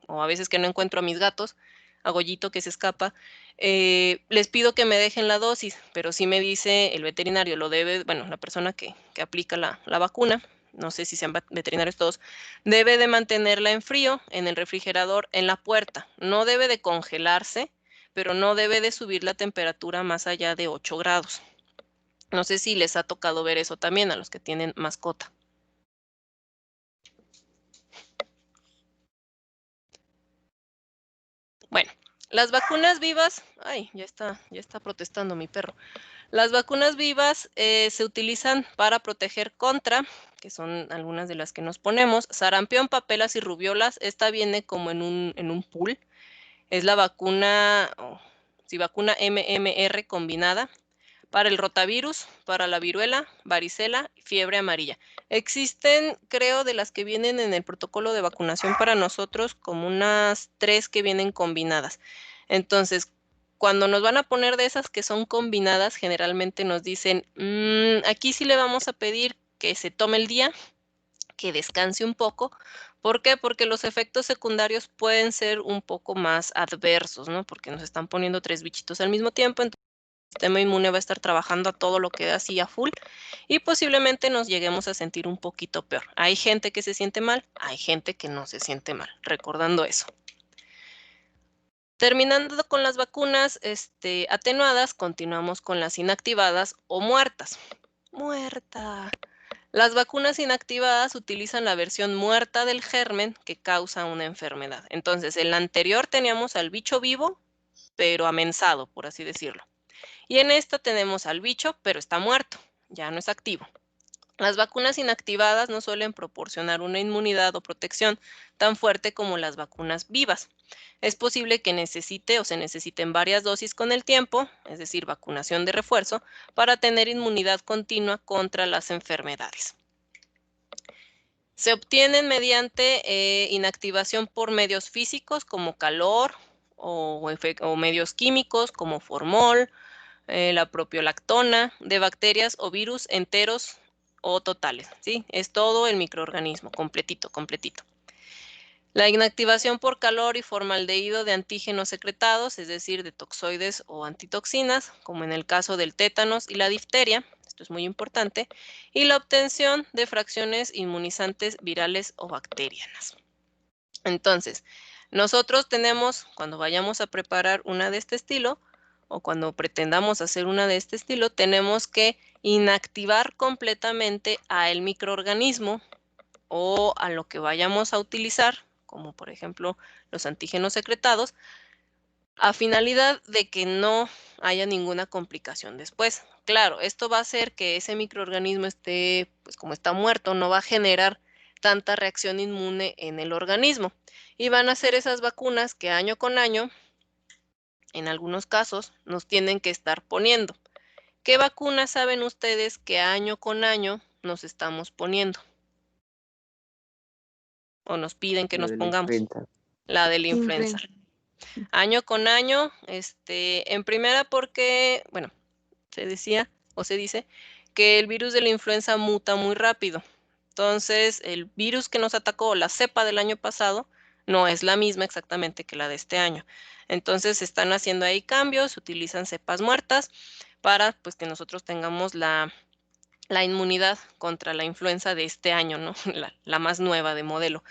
A: o a veces que no encuentro a mis gatos, a Goyito que se escapa, les pido que me dejen la dosis, pero sí me dice el veterinario, lo debe, bueno, la persona que aplica la vacuna, no sé si sean veterinarios todos, debe de mantenerla en frío, en el refrigerador, en la puerta. No debe de congelarse, pero no debe de subir la temperatura más allá de 8 grados. No sé si les ha tocado ver eso también a los que tienen mascota. Bueno, las vacunas vivas, ay, ya está protestando mi perro. Las vacunas vivas se utilizan para proteger contra, que son algunas de las que nos ponemos, sarampión, papelas y rubiolas. Esta viene como en un pool. Es la vacuna, vacuna MMR combinada para el rotavirus, para la viruela, varicela y fiebre amarilla. Existen, creo, de las que vienen en el protocolo de vacunación para nosotros, como unas 3 que vienen combinadas. Entonces, cuando nos van a poner de esas que son combinadas, generalmente nos dicen, aquí sí le vamos a pedir que se tome el día, que descanse un poco. ¿Por qué? Porque los efectos secundarios pueden ser un poco más adversos, ¿no? Porque nos están poniendo 3 bichitos al mismo tiempo, entonces el sistema inmune va a estar trabajando a todo lo que da así a full y posiblemente nos lleguemos a sentir un poquito peor. Hay gente que se siente mal, hay gente que no se siente mal, recordando eso. Terminando con las vacunas atenuadas, continuamos con las inactivadas o muertas. Muerta. Las vacunas inactivadas utilizan la versión muerta del germen que causa una enfermedad. Entonces, en la anterior teníamos al bicho vivo, pero amensado, por así decirlo. Y en esta tenemos al bicho, pero está muerto, ya no es activo. Las vacunas inactivadas no suelen proporcionar una inmunidad o protección tan fuerte como las vacunas vivas. Es posible que necesite o se necesiten varias dosis con el tiempo, es decir, vacunación de refuerzo, para tener inmunidad continua contra las enfermedades. Se obtienen mediante inactivación por medios físicos como calor o medios químicos como formol, la propiolactona, de bacterias o virus enteros o totales, ¿sí? Es todo el microorganismo, completito. La inactivación por calor y formaldehído de antígenos secretados, es decir, de toxoides o antitoxinas, como en el caso del tétanos y la difteria, esto es muy importante, y la obtención de fracciones inmunizantes virales o bacterianas. Entonces, nosotros tenemos, cuando vayamos a preparar una de este estilo, o cuando pretendamos hacer una de este estilo, tenemos que inactivar completamente al microorganismo o a lo que vayamos a utilizar, como por ejemplo los antígenos secretados, a finalidad de que no haya ninguna complicación después. Claro, esto va a hacer que ese microorganismo esté, pues como está muerto, no va a generar tanta reacción inmune en el organismo. Y van a ser esas vacunas que año con año, en algunos casos, nos tienen que estar poniendo. ¿Qué vacunas saben ustedes que año con año nos estamos poniendo? O nos piden que
E: La
A: nos
E: de la
A: pongamos.
E: influenza.
A: La de la influenza. Año con año, en primera porque, bueno, se decía o se dice que el virus de la influenza muta muy rápido. Entonces, el virus que nos atacó, la cepa del año pasado, no es la misma exactamente que la de este año. Entonces, se están haciendo ahí cambios, se utilizan cepas muertas para pues que nosotros tengamos la inmunidad contra la influenza de este año, ¿no? La más nueva de modelo.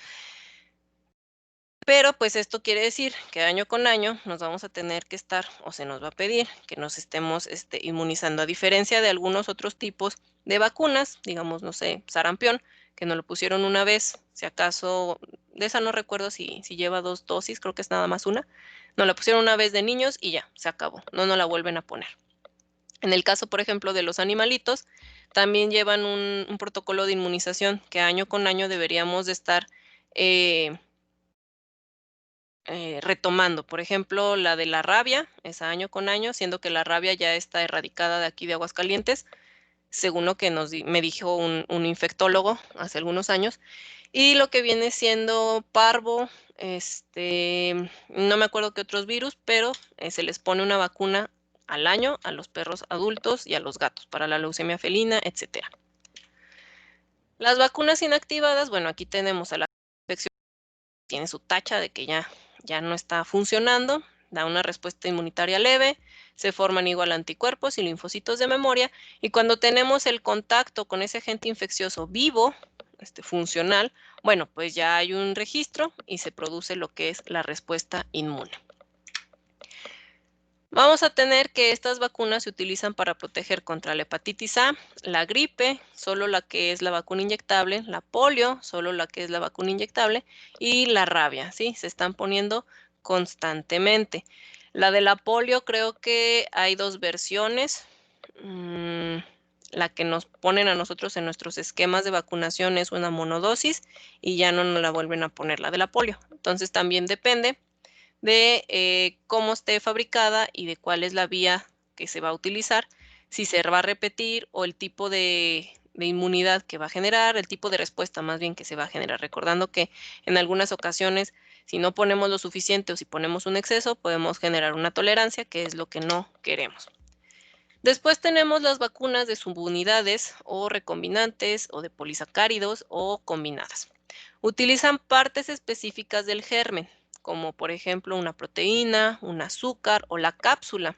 A: Pero pues esto quiere decir que año con año nos vamos a tener que estar, o se nos va a pedir, que nos estemos inmunizando, a diferencia de algunos otros tipos de vacunas, digamos, no sé, sarampión, que nos lo pusieron una vez, si acaso, de esa no recuerdo si lleva 2 dosis, creo que es nada más una, nos la pusieron una vez de niños y ya, se acabó, no nos la vuelven a poner. En el caso, por ejemplo, de los animalitos, también llevan un protocolo de inmunización que año con año deberíamos de estar retomando. Por ejemplo, la de la rabia es año con año, siendo que la rabia ya está erradicada de aquí de Aguascalientes, según lo que me dijo un infectólogo hace algunos años. Y lo que viene siendo parvo, no me acuerdo qué otros virus, pero se les pone una vacuna al año a los perros adultos y a los gatos para la leucemia felina, etcétera. Las vacunas inactivadas, bueno, aquí tenemos a la infección, tiene su tacha de que ya no está funcionando, da una respuesta inmunitaria leve, se forman igual anticuerpos y linfocitos de memoria, y cuando tenemos el contacto con ese agente infeccioso vivo, funcional, bueno, pues ya hay un registro y se produce lo que es la respuesta inmune. Vamos a tener que estas vacunas se utilizan para proteger contra la hepatitis A, la gripe, solo la que es la vacuna inyectable, la polio, solo la que es la vacuna inyectable, y la rabia, ¿sí? Se están poniendo constantemente. La de la polio creo que hay 2 versiones. La que nos ponen a nosotros en nuestros esquemas de vacunación es una monodosis y ya no nos la vuelven a poner la de la polio. Entonces también depende de cómo esté fabricada y de cuál es la vía que se va a utilizar, si se va a repetir o el tipo de inmunidad que va a generar, el tipo de respuesta más bien que se va a generar. Recordando que en algunas ocasiones, si no ponemos lo suficiente o si ponemos un exceso, podemos generar una tolerancia, que es lo que no queremos. Después tenemos las vacunas de subunidades o recombinantes o de polisacáridos o combinadas. Utilizan partes específicas del germen, como por ejemplo una proteína, un azúcar o la cápsula,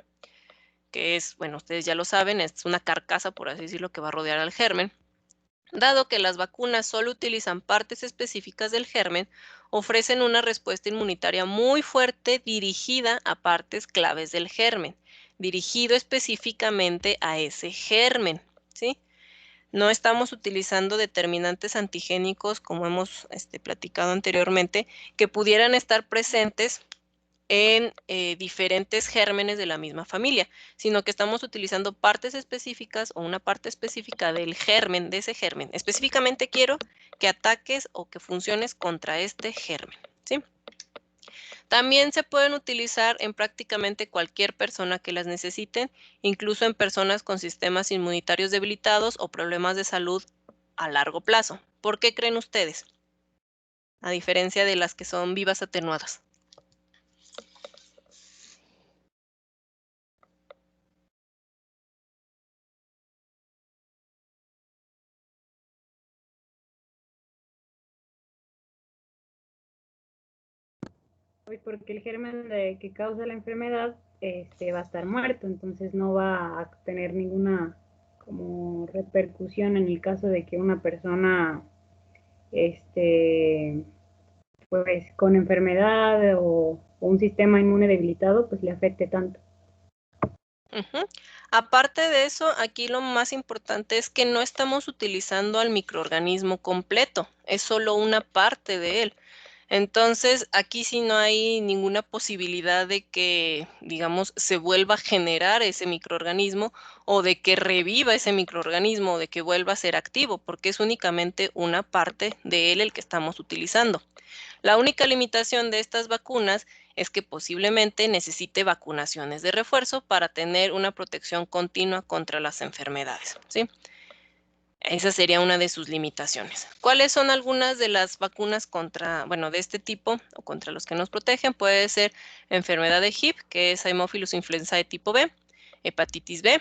A: que es, bueno, ustedes ya lo saben, es una carcasa, por así decirlo, que va a rodear al germen. Dado que las vacunas solo utilizan partes específicas del germen, ofrecen una respuesta inmunitaria muy fuerte dirigida a partes claves del germen, dirigido específicamente a ese germen, ¿sí? No estamos utilizando determinantes antigénicos, como hemos platicado anteriormente, que pudieran estar presentes en diferentes gérmenes de la misma familia, sino que estamos utilizando partes específicas o una parte específica del germen, de ese germen. Específicamente quiero que ataques o que funciones contra este germen, ¿sí? También se pueden utilizar en prácticamente cualquier persona que las necesiten, incluso en personas con sistemas inmunitarios debilitados o problemas de salud a largo plazo. ¿Por qué creen ustedes? A diferencia de las que son vivas atenuadas.
F: Porque el germen que causa la enfermedad va a estar muerto, entonces no va a tener ninguna como repercusión en el caso de que una persona pues con enfermedad o un sistema inmune debilitado pues le afecte tanto.
A: Aparte de eso, aquí lo más importante es que no estamos utilizando al microorganismo completo, es solo una parte de él. Entonces, aquí sí no hay ninguna posibilidad de que, digamos, se vuelva a generar ese microorganismo o de que reviva ese microorganismo o de que vuelva a ser activo, porque es únicamente una parte de él el que estamos utilizando. La única limitación de estas vacunas es que posiblemente necesite vacunaciones de refuerzo para tener una protección continua contra las enfermedades, ¿sí? Esa sería una de sus limitaciones. ¿Cuáles son algunas de las vacunas contra, bueno, de este tipo o contra los que nos protegen? Puede ser enfermedad de HIV, que es Haemophilus influenzae tipo B, hepatitis B,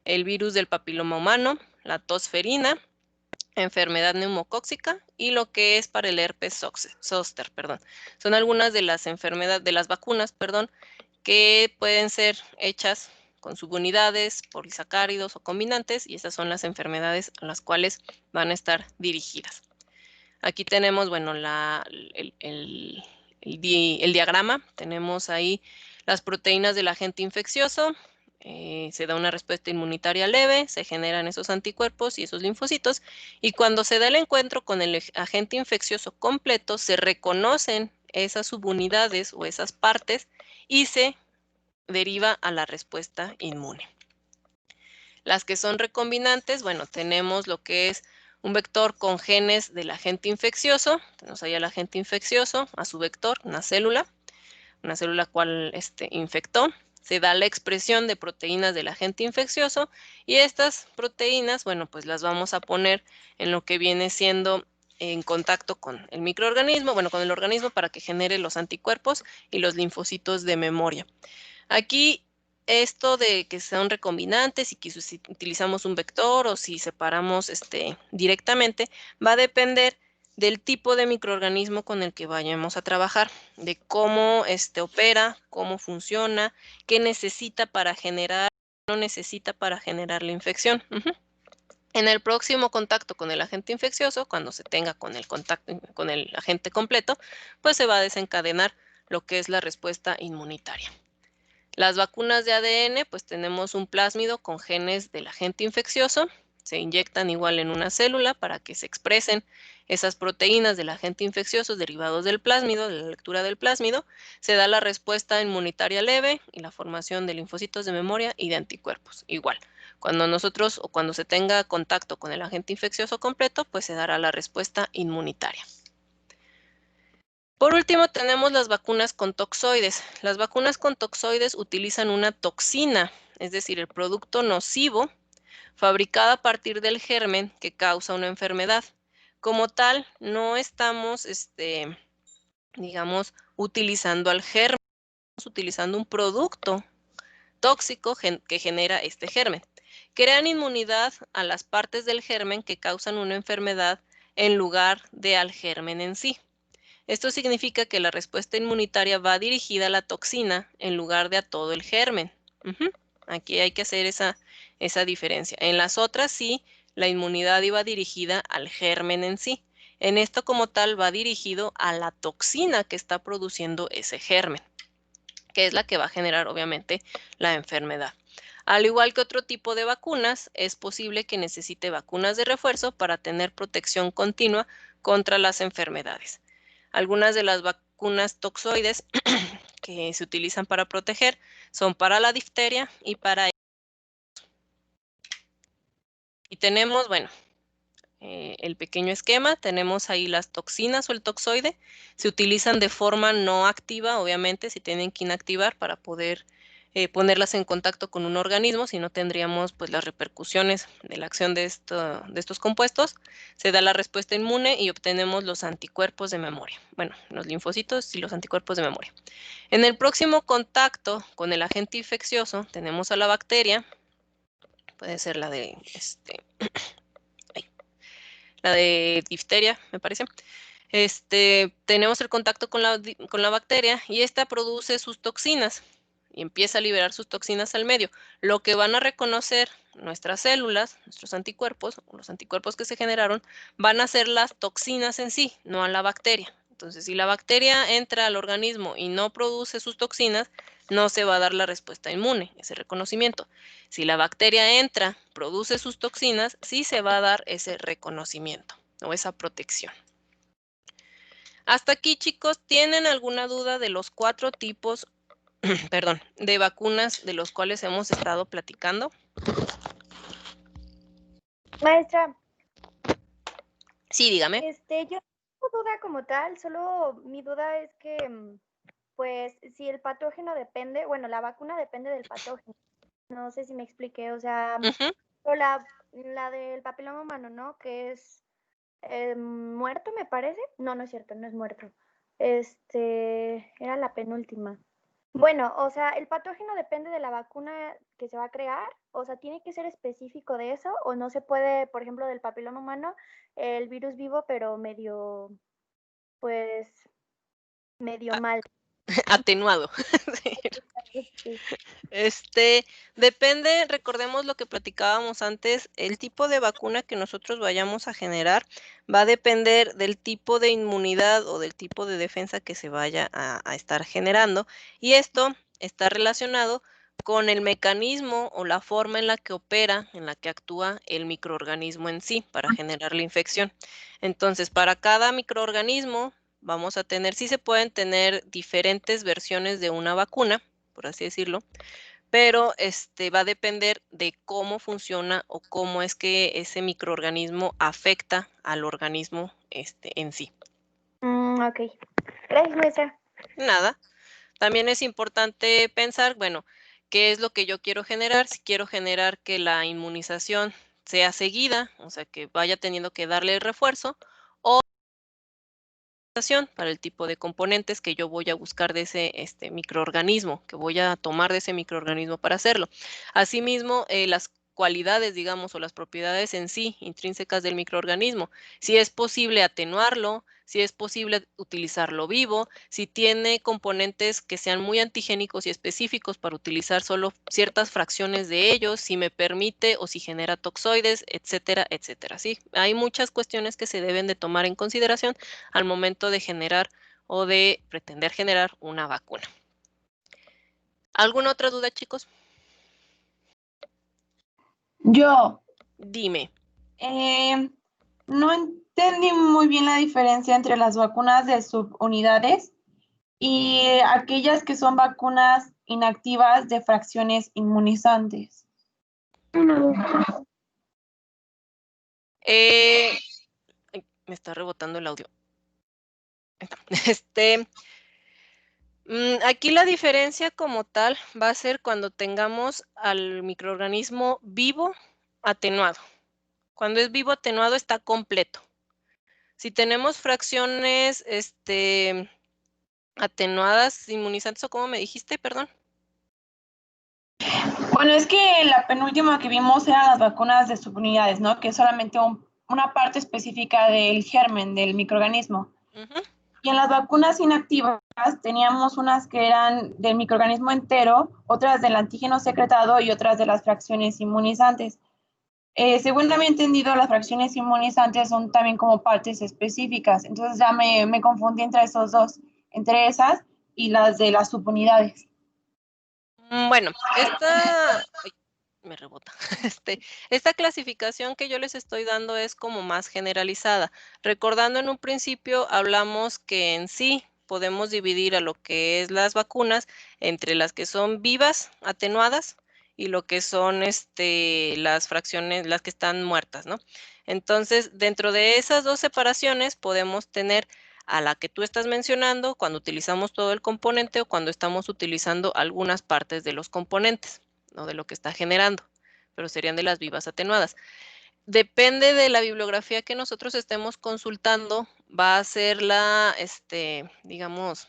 A: el virus del papiloma humano, la tos ferina, enfermedad neumocóxica y lo que es para el herpes zóster, perdón. Son algunas de las enfermedades, de las vacunas, perdón, que pueden ser hechas con subunidades, polisacáridos o combinantes, y estas son las enfermedades a las cuales van a estar dirigidas. Aquí tenemos, bueno, el diagrama. Tenemos ahí las proteínas del agente infeccioso. Se da una respuesta inmunitaria leve, se generan esos anticuerpos y esos linfocitos, y cuando se da el encuentro con el agente infeccioso completo, se reconocen esas subunidades o esas partes y se deriva a la respuesta inmune. Las que son recombinantes, bueno, tenemos lo que es un vector con genes del agente infeccioso. Tenemos ahí al agente infeccioso, a su vector, una célula cual infectó. Se da la expresión de proteínas del agente infeccioso y estas proteínas, bueno, pues las vamos a poner en lo que viene siendo en contacto con el microorganismo, bueno, con el organismo para que genere los anticuerpos y los linfocitos de memoria. Aquí esto de que sean recombinantes y que si utilizamos un vector o si separamos directamente, va a depender del tipo de microorganismo con el que vayamos a trabajar, de cómo opera, cómo funciona, qué necesita para generar, no necesita para generar la infección. En el próximo contacto con el agente infeccioso, cuando se tenga con el agente completo, pues se va a desencadenar lo que es la respuesta inmunitaria. Las vacunas de ADN, pues tenemos un plásmido con genes del agente infeccioso, se inyectan igual en una célula para que se expresen esas proteínas del agente infeccioso derivados del plásmido, de la lectura del plásmido, se da la respuesta inmunitaria leve y la formación de linfocitos de memoria y de anticuerpos. Igual, cuando se tenga contacto con el agente infeccioso completo, pues se dará la respuesta inmunitaria. Por último, tenemos las vacunas con toxoides. Las vacunas con toxoides utilizan una toxina, es decir, el producto nocivo, fabricada a partir del germen que causa una enfermedad. Como tal, no estamos, digamos, utilizando al germen, estamos utilizando un producto tóxico que genera este germen. Crean inmunidad a las partes del germen que causan una enfermedad en lugar de al germen en sí. Esto significa que la respuesta inmunitaria va dirigida a la toxina en lugar de a todo el germen. Aquí hay que hacer esa diferencia. En las otras sí, la inmunidad iba dirigida al germen en sí. En esto como tal va dirigido a la toxina que está produciendo ese germen, que es la que va a generar obviamente la enfermedad. Al igual que otro tipo de vacunas, es posible que necesite vacunas de refuerzo para tener protección continua contra las enfermedades. Algunas de las vacunas toxoides que se utilizan para proteger son para la difteria y para... Y tenemos, bueno, el pequeño esquema, tenemos ahí las toxinas o el toxoide, se utilizan de forma no activa, obviamente, se tienen que inactivar para poder ponerlas en contacto con un organismo, si no tendríamos pues las repercusiones de la acción de estos compuestos. Se da la respuesta inmune y obtenemos los anticuerpos de memoria. Bueno, los linfocitos y los anticuerpos de memoria. En el próximo contacto con el agente infeccioso tenemos a la bacteria, puede ser la de difteria, me parece. Tenemos el contacto con la bacteria y esta produce sus toxinas y empieza a liberar sus toxinas al medio. Lo que van a reconocer nuestras células, nuestros anticuerpos, o los anticuerpos que se generaron, van a ser las toxinas en sí, no a la bacteria. Entonces, si la bacteria entra al organismo y no produce sus toxinas, no se va a dar la respuesta inmune, ese reconocimiento. Si la bacteria entra, produce sus toxinas, sí se va a dar ese reconocimiento o esa protección. Hasta aquí, chicos, ¿tienen alguna duda de los 4 tipos, perdón, de vacunas de los cuales hemos estado platicando?
E: Maestra,
A: Sí, dígame.
E: yo no tengo duda como tal, solo mi duda es que, pues, si el patógeno depende, bueno, la vacuna depende del patógeno. No sé si me expliqué, o sea, pero la del papiloma humano, ¿no? Que es muerto, me parece. No, no es cierto, no es muerto. Era la penúltima. Bueno, o sea, el patógeno depende de la vacuna que se va a crear, o sea, tiene que ser específico de eso, o no se puede, por ejemplo, del papiloma humano, el virus vivo, pero medio, pues, medio mal.
A: Atenuado. Depende, recordemos lo que platicábamos antes, el tipo de vacuna que nosotros vayamos a generar va a depender del tipo de inmunidad o del tipo de defensa que se vaya a estar generando, y esto está relacionado con el mecanismo o la forma en la que opera, en la que actúa el microorganismo en sí para generar la infección. Entonces, para cada microorganismo vamos a tener, sí se pueden tener diferentes versiones de una vacuna, por así decirlo, pero va a depender de cómo funciona o cómo es que ese microorganismo afecta al organismo en sí.
E: Ok. Gracias, maestra.
A: Nada. También es importante pensar, bueno, ¿qué es lo que yo quiero generar? Si quiero generar que la inmunización sea seguida, o sea, que vaya teniendo que darle refuerzo, o para el tipo de componentes que yo voy a buscar de ese microorganismo, que voy a tomar de ese microorganismo para hacerlo. Asimismo, las cualidades, digamos, o las propiedades en sí, intrínsecas del microorganismo, si es posible atenuarlo, si es posible utilizarlo vivo, si tiene componentes que sean muy antigénicos y específicos para utilizar solo ciertas fracciones de ellos, si me permite o si genera toxoides, etcétera, etcétera. Sí, hay muchas cuestiones que se deben de tomar en consideración al momento de generar o de pretender generar una vacuna. ¿Alguna otra duda, chicos?
B: Yo.
A: Dime.
B: No entendí muy bien la diferencia entre las vacunas de subunidades y aquellas que son vacunas inactivas de fracciones inmunizantes.
A: Me está rebotando el audio. Aquí la diferencia como tal va a ser cuando tengamos al microorganismo vivo atenuado. Cuando es vivo atenuado está completo. Si tenemos fracciones atenuadas, inmunizantes, o ¿cómo me dijiste? Perdón.
B: Bueno, es que la penúltima que vimos eran las vacunas de subunidades, ¿no? Que es solamente una parte específica del germen, del microorganismo. Y en las vacunas inactivas teníamos unas que eran del microorganismo entero, otras del antígeno secretado y otras de las fracciones inmunizantes. Según había entendido, las fracciones inmunizantes son también como partes específicas. Entonces ya me confundí entre esos dos, entre esas y las de las subunidades.
A: Bueno, me rebota. Esta clasificación que yo les estoy dando es como más generalizada. Recordando en un principio hablamos que en sí podemos dividir a lo que es las vacunas entre las que son vivas, atenuadas, y lo que son las fracciones, las que están muertas, ¿no? Entonces, dentro de esas dos separaciones podemos tener a la que tú estás mencionando cuando utilizamos todo el componente o cuando estamos utilizando algunas partes de los componentes, ¿no? De lo que está generando, pero serían de las vivas atenuadas. Depende de la bibliografía que nosotros estemos consultando, va a ser digamos,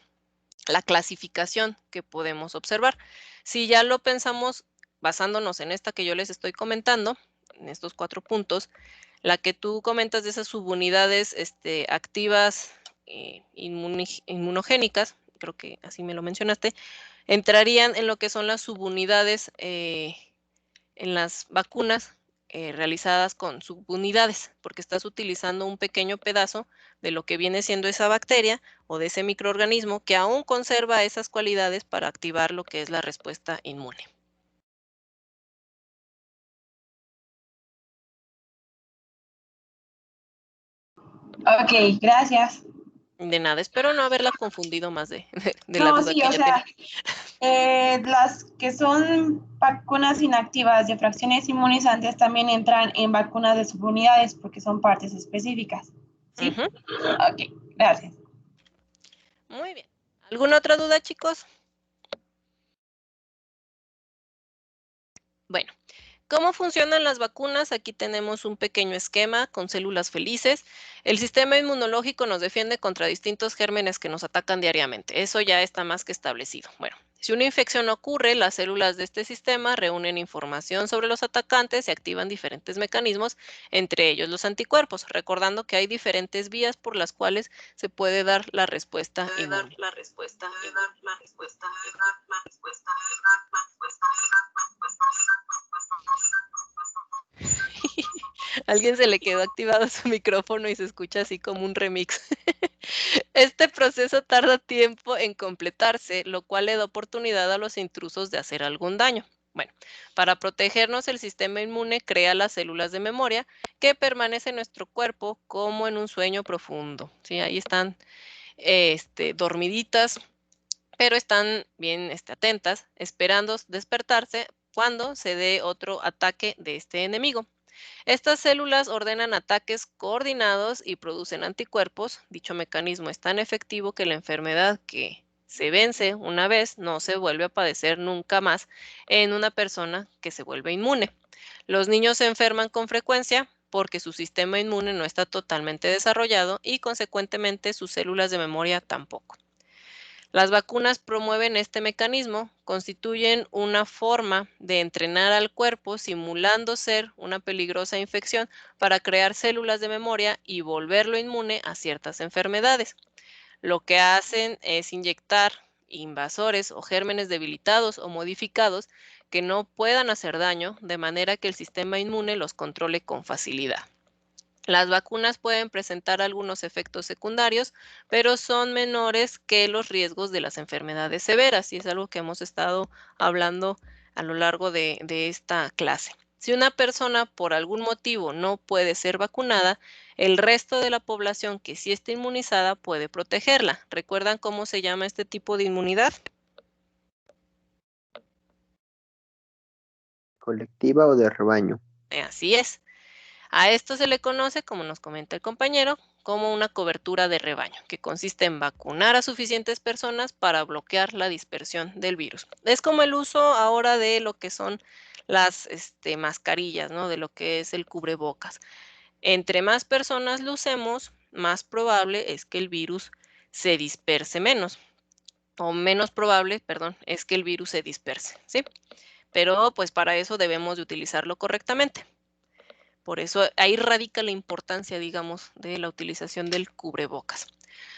A: la clasificación que podemos observar. Si ya lo pensamos basándonos en esta que yo les estoy comentando, en estos 4 puntos, la que tú comentas de esas subunidades activas inmunogénicas, creo que así me lo mencionaste, entrarían en lo que son las subunidades en las vacunas realizadas con subunidades, porque estás utilizando un pequeño pedazo de lo que viene siendo esa bacteria o de ese microorganismo que aún conserva esas cualidades para activar lo que es la respuesta inmune.
B: Ok, gracias.
A: De nada, espero no haberla confundido más de la
B: No,
A: duda
B: sí,
A: que
B: o
A: ya
B: sea,
A: tenía.
B: las que son vacunas inactivas de fracciones inmunizantes también entran en vacunas de subunidades porque son partes específicas. ¿Sí? Ok, gracias.
A: Muy bien. ¿Alguna otra duda, chicos? Bueno, ¿cómo funcionan las vacunas? Aquí tenemos un pequeño esquema con células felices. El sistema inmunológico nos defiende contra distintos gérmenes que nos atacan diariamente. Eso ya está más que establecido. Bueno, si una infección ocurre, las células de este sistema reúnen información sobre los atacantes y activan diferentes mecanismos, entre ellos los anticuerpos, recordando que hay diferentes vías por las cuales se puede dar la respuesta inmune. Alguien se le quedó activado su micrófono y se escucha así como un remix. Este proceso tarda tiempo en completarse, lo cual le da oportunidad a los intrusos de hacer algún daño. Bueno, para protegernos, el sistema inmune crea las células de memoria que permanecen en nuestro cuerpo como en un sueño profundo. Sí, ahí están dormiditas, pero están bien atentas, esperando despertarse cuando se dé otro ataque de este enemigo. Estas células ordenan ataques coordinados y producen anticuerpos. Dicho mecanismo es tan efectivo que la enfermedad que se vence una vez no se vuelve a padecer nunca más en una persona que se vuelve inmune. Los niños se enferman con frecuencia porque su sistema inmune no está totalmente desarrollado y consecuentemente sus células de memoria tampoco. Las vacunas promueven este mecanismo, constituyen una forma de entrenar al cuerpo simulando ser una peligrosa infección para crear células de memoria y volverlo inmune a ciertas enfermedades. Lo que hacen es inyectar invasores o gérmenes debilitados o modificados que no puedan hacer daño, de manera que el sistema inmune los controle con facilidad. Las vacunas pueden presentar algunos efectos secundarios, pero son menores que los riesgos de las enfermedades severas, y es algo que hemos estado hablando a lo largo de esta clase. Si una persona por algún motivo no puede ser vacunada, el resto de la población que sí está inmunizada puede protegerla. ¿Recuerdan cómo se llama este tipo de inmunidad?
G: ¿Colectiva o de rebaño?
A: Así es. A esto se le conoce, como nos comenta el compañero, como una cobertura de rebaño, que consiste en vacunar a suficientes personas para bloquear la dispersión del virus. Es como el uso ahora de lo que son las mascarillas, ¿no? De lo que es el cubrebocas. Entre más personas lo usemos, más probable es que el virus se disperse menos, o menos probable, perdón, es que el virus se disperse, ¿sí? Pero pues para eso debemos de utilizarlo correctamente. Por eso ahí radica la importancia, digamos, de la utilización del cubrebocas.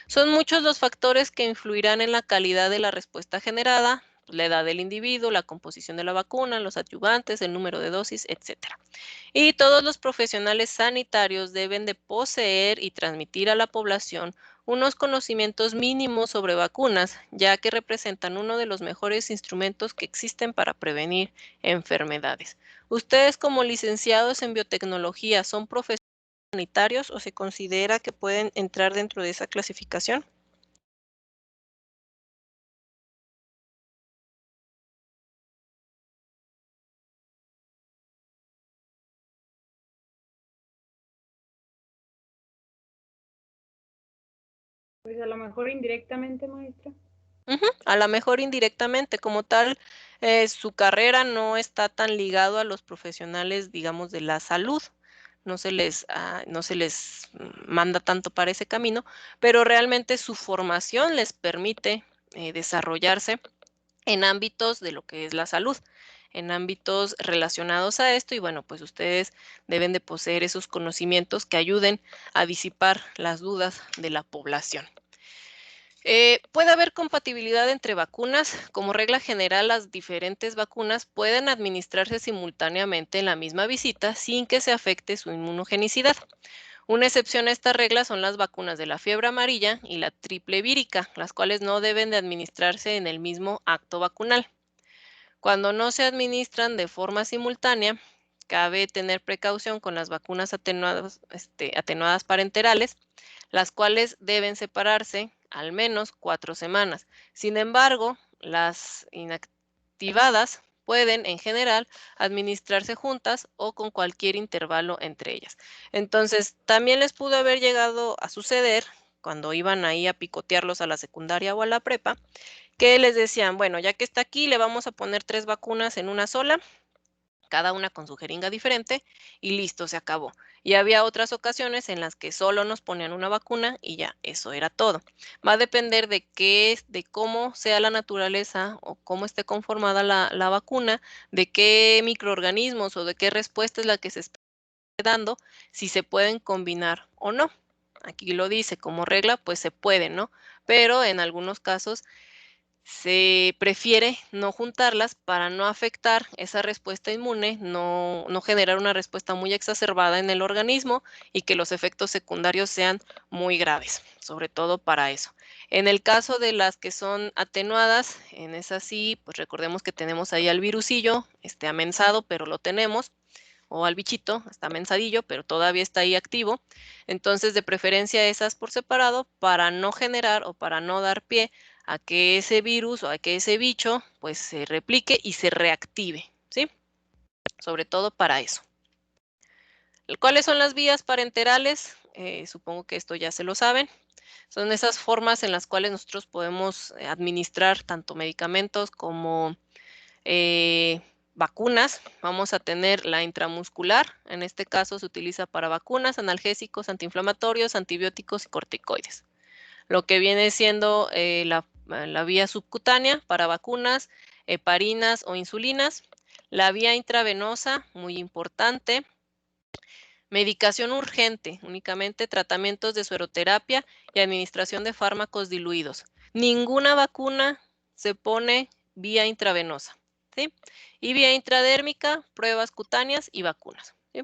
A: Son muchos los factores que influirán en la calidad de la respuesta generada, la edad del individuo, la composición de la vacuna, los adyuvantes, el número de dosis, etc. Y todos los profesionales sanitarios deben de poseer y transmitir a la población unos conocimientos mínimos sobre vacunas, ya que representan uno de los mejores instrumentos que existen para prevenir enfermedades. ¿Ustedes como licenciados en biotecnología son profesionales sanitarios o se considera que pueden entrar dentro de esa clasificación?
F: Pues a lo mejor indirectamente, maestra.
A: A lo mejor indirectamente, como tal, su carrera no está tan ligado a los profesionales, digamos, de la salud. No se les manda tanto para ese camino, pero realmente su formación les permite desarrollarse en ámbitos de lo que es la salud, en ámbitos relacionados a esto, y bueno, pues ustedes deben de poseer esos conocimientos que ayuden a disipar las dudas de la población. Puede haber compatibilidad entre vacunas. Como regla general, las diferentes vacunas pueden administrarse simultáneamente en la misma visita sin que se afecte su inmunogenicidad. Una excepción a esta regla son las vacunas de la fiebre amarilla y la triple vírica, las cuales no deben de administrarse en el mismo acto vacunal. Cuando no se administran de forma simultánea, cabe tener precaución con las vacunas atenuadas parenterales, las cuales deben separarse al menos 4 semanas. Sin embargo, las inactivadas pueden, en general, administrarse juntas o con cualquier intervalo entre ellas. Entonces, también les pudo haber llegado a suceder cuando iban ahí a picotearlos a la secundaria o a la prepa, que les decían, bueno, ya que está aquí, le vamos a poner 3 vacunas en una sola, cada una con su jeringa diferente, y listo, se acabó. Y había otras ocasiones en las que solo nos ponían una vacuna y ya, eso era todo. Va a depender de cómo sea la naturaleza o cómo esté conformada la vacuna, de qué microorganismos o de qué respuesta es la que se está dando, si se pueden combinar o no. Aquí lo dice, como regla, pues se puede, ¿no? Pero en algunos casos se prefiere no juntarlas para no afectar esa respuesta inmune, no generar una respuesta muy exacerbada en el organismo y que los efectos secundarios sean muy graves, sobre todo para eso. En el caso de las que son atenuadas, en esas sí, pues recordemos que tenemos ahí al virusillo, amensado, pero lo tenemos, o al bichito, está mensadillo, pero todavía está ahí activo. Entonces, de preferencia esas por separado para no generar o para no dar pie a que ese virus o a que ese bicho pues se replique y se reactive, ¿sí? Sobre todo para eso. ¿Cuáles son las vías parenterales? Supongo que esto ya se lo saben. Son esas formas en las cuales nosotros podemos administrar tanto medicamentos como vacunas. Vamos a tener la intramuscular, en este caso se utiliza para vacunas, analgésicos, antiinflamatorios, antibióticos y corticoides. Lo que viene siendo la vía subcutánea para vacunas, heparinas o insulinas. La vía intravenosa, muy importante. Medicación urgente, únicamente tratamientos de sueroterapia y administración de fármacos diluidos. Ninguna vacuna se pone vía intravenosa, ¿sí? Y vía intradérmica, pruebas cutáneas y vacunas, ¿sí?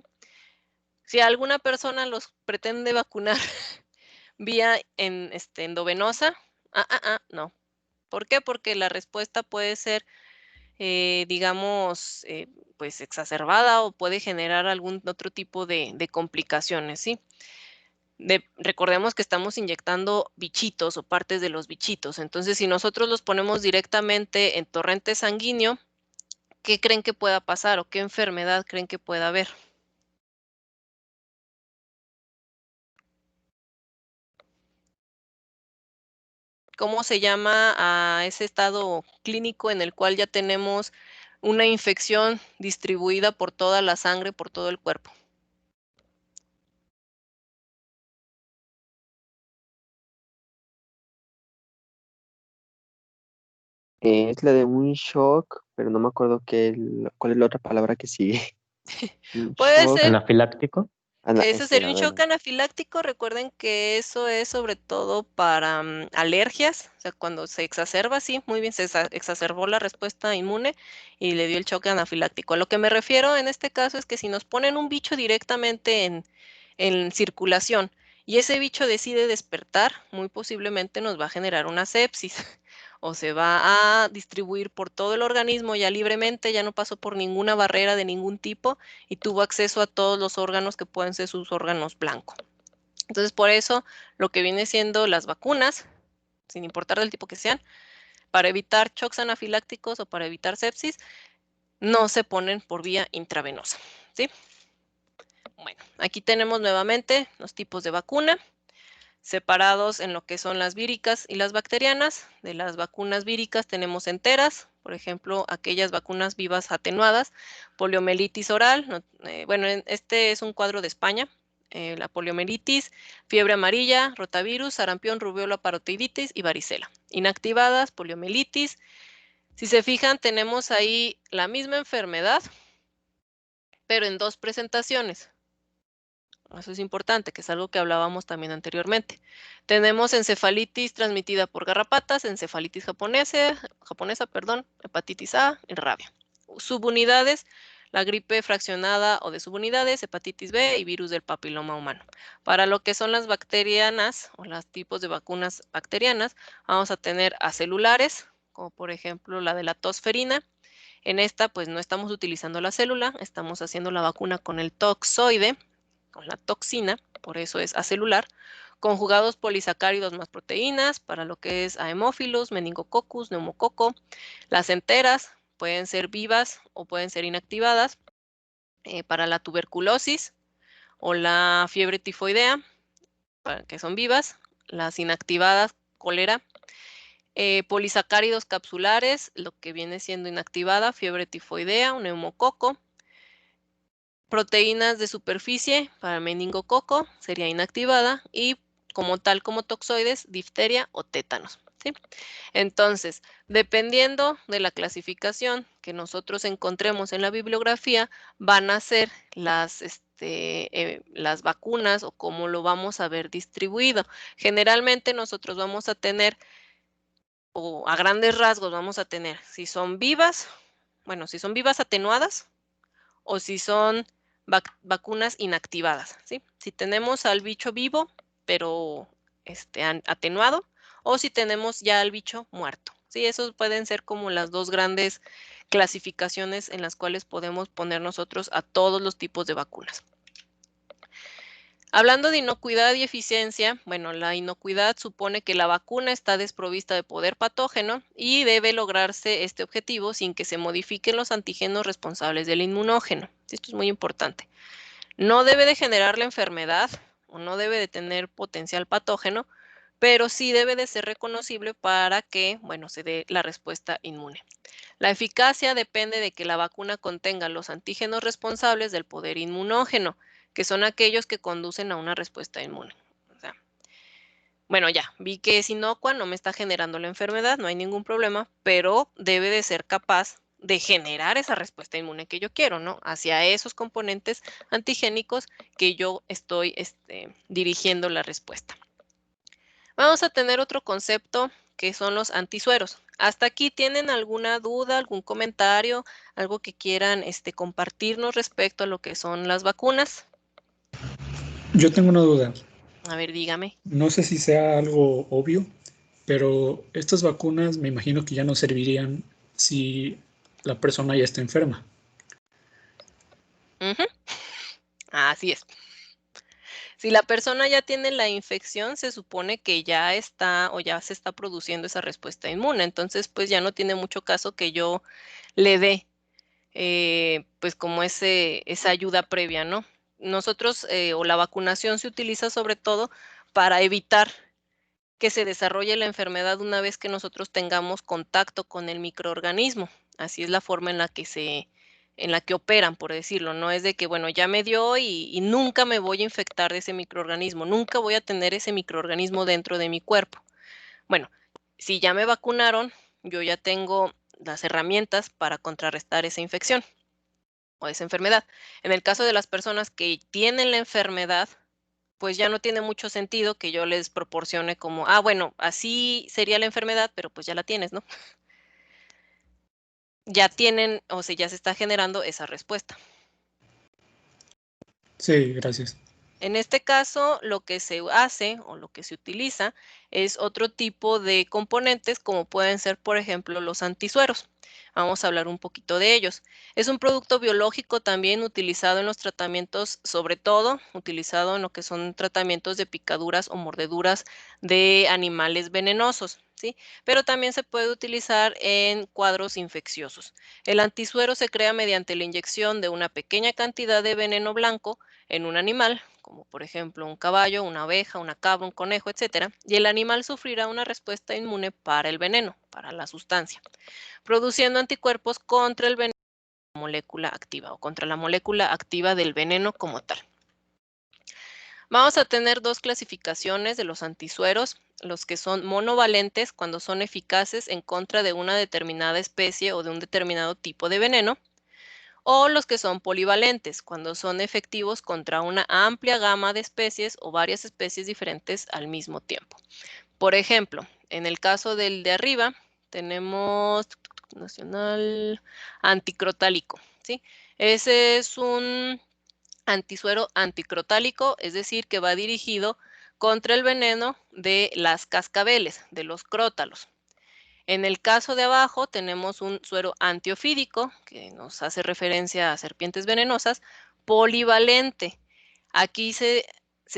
A: Si alguna persona los pretende vacunar vía endovenosa, no. ¿Por qué? Porque la respuesta puede ser, digamos, pues exacerbada o puede generar algún otro tipo de complicaciones, ¿sí? Recordemos que estamos inyectando bichitos o partes de los bichitos. Entonces, si nosotros los ponemos directamente en torrente sanguíneo, ¿qué creen que pueda pasar o qué enfermedad creen que pueda haber? ¿Cómo se llama a ese estado clínico en el cual ya tenemos una infección distribuida por toda la sangre, por todo el cuerpo?
G: Es la de un shock, pero no me acuerdo cuál es la otra palabra que sigue. Un
A: Puede
G: shock.
A: ser.
H: ¿Anafiláctico?
A: Ese sería un
G: A ver.
A: shock anafiláctico. Recuerden que eso es sobre todo para alergias, o sea, cuando se exacerba, sí, muy bien, se exacerbó la respuesta inmune y le dio el shock anafiláctico. A lo que me refiero en este caso es que si nos ponen un bicho directamente en circulación y ese bicho decide despertar, muy posiblemente nos va a generar una sepsis o se va a distribuir por todo el organismo ya libremente, ya no pasó por ninguna barrera de ningún tipo y tuvo acceso a todos los órganos que pueden ser sus órganos blancos. Entonces, por eso, lo que viene siendo las vacunas, sin importar del tipo que sean, para evitar shocks anafilácticos o para evitar sepsis, no se ponen por vía intravenosa, ¿sí? Bueno, aquí tenemos nuevamente los tipos de vacuna, separados en lo que son las víricas y las bacterianas. De las vacunas víricas tenemos enteras, por ejemplo, aquellas vacunas vivas atenuadas, poliomielitis oral, bueno, este es un cuadro de España, la poliomielitis, fiebre amarilla, rotavirus, sarampión, rubiola, parotiditis y varicela. Inactivadas, poliomielitis. Si se fijan, tenemos ahí la misma enfermedad, pero en 2 presentaciones. Eso es importante, que es algo que hablábamos también anteriormente. Tenemos encefalitis transmitida por garrapatas, encefalitis japonesa, hepatitis A y rabia. Subunidades, la gripe fraccionada o de subunidades, hepatitis B y virus del papiloma humano. Para lo que son las bacterianas o los tipos de vacunas bacterianas, vamos a tener acelulares, como por ejemplo la de la tosferina, En esta, pues no estamos utilizando la célula, estamos haciendo la vacuna con el toxoide, con la toxina, por eso es acelular, conjugados polisacáridos más proteínas para lo que es Haemophilus, Meningococcus, Neumococo. Las enteras pueden ser vivas o pueden ser inactivadas para la tuberculosis o la fiebre tifoidea, que son vivas. Las inactivadas, cólera. Polisacáridos capsulares, lo que viene siendo inactivada, fiebre tifoidea, un neumococo. Proteínas de superficie para meningococo, sería inactivada, y como tal como toxoides, difteria o tétanos, ¿sí? Entonces, dependiendo de la clasificación que nosotros encontremos en la bibliografía, van a ser las vacunas o cómo lo vamos a ver distribuido. Generalmente nosotros vamos a tener, o a grandes rasgos vamos a tener, si son vivas, bueno, si son vivas atenuadas o si son vacunas inactivadas, ¿sí? Si tenemos al bicho vivo, pero atenuado, o si tenemos ya al bicho muerto, ¿sí? Esos pueden ser como las dos grandes clasificaciones en las cuales podemos poner nosotros a todos los tipos de vacunas. Hablando de inocuidad y eficiencia, bueno, la inocuidad supone que la vacuna está desprovista de poder patógeno y debe lograrse este objetivo sin que se modifiquen los antígenos responsables del inmunógeno. Esto es muy importante. No debe de generar la enfermedad o no debe de tener potencial patógeno, pero sí debe de ser reconocible para que, bueno, se dé la respuesta inmune. La eficacia depende de que la vacuna contenga los antígenos responsables del poder inmunógeno, que son aquellos que conducen a una respuesta inmune. O sea, bueno, ya, vi que es inocua, no me está generando la enfermedad, no hay ningún problema, pero debe de ser capaz de generar esa respuesta inmune que yo quiero, ¿no? Hacia esos componentes antigénicos que yo estoy dirigiendo la respuesta. Vamos a tener otro concepto que son los antisueros. ¿Hasta aquí tienen alguna duda, algún comentario, algo que quieran compartirnos respecto a lo que son las vacunas?
H: Yo tengo una duda.
A: A ver, dígame.
H: No sé si sea algo obvio, pero estas vacunas me imagino que ya no servirían si la persona ya está enferma.
A: Así es. Si la persona ya tiene la infección, se supone que ya está o ya se está produciendo esa respuesta inmune. Entonces, pues ya no tiene mucho caso que yo le dé, pues como esa ayuda previa, ¿no? Nosotros, o la vacunación se utiliza sobre todo para evitar que se desarrolle la enfermedad una vez que nosotros tengamos contacto con el microorganismo. Así es la forma en la que operan, por decirlo. No es de que, bueno, ya me dio y nunca me voy a infectar de ese microorganismo, nunca voy a tener ese microorganismo dentro de mi cuerpo. Bueno, si ya me vacunaron, yo ya tengo las herramientas para contrarrestar esa infección o esa enfermedad. En el caso de las personas que tienen la enfermedad, pues ya no tiene mucho sentido que yo les proporcione como, bueno, así sería la enfermedad, pero pues ya la tienes, ¿no? Ya tienen, o sea, ya se está generando esa respuesta.
H: Sí, gracias.
A: En este caso, lo que se hace o lo que se utiliza es otro tipo de componentes, como pueden ser, por ejemplo, los antisueros. Vamos a hablar un poquito de ellos. Es un producto biológico también utilizado en los tratamientos, sobre todo utilizado en lo que son tratamientos de picaduras o mordeduras de animales venenosos, ¿sí? Pero también se puede utilizar en cuadros infecciosos. El antisuero se crea mediante la inyección de una pequeña cantidad de veneno blanco en un animal, como por ejemplo un caballo, una oveja, una cabra, un conejo, etcétera, y el animal sufrirá una respuesta inmune para el veneno, para la sustancia, produciendo anticuerpos contra el veneno molécula activa o contra la molécula activa del veneno como tal. Vamos a tener dos clasificaciones de los antisueros, los que son monovalentes cuando son eficaces en contra de una determinada especie o de un determinado tipo de veneno, o los que son polivalentes, cuando son efectivos contra una amplia gama de especies o varias especies diferentes al mismo tiempo. Por ejemplo, en el caso del de arriba, tenemos nacional anticrotálico, ¿sí? Ese es un antisuero anticrotálico, es decir, que va dirigido contra el veneno de las cascabeles, de los crótalos. En el caso de abajo tenemos un suero antiofídico, que nos hace referencia a serpientes venenosas, polivalente. Aquí se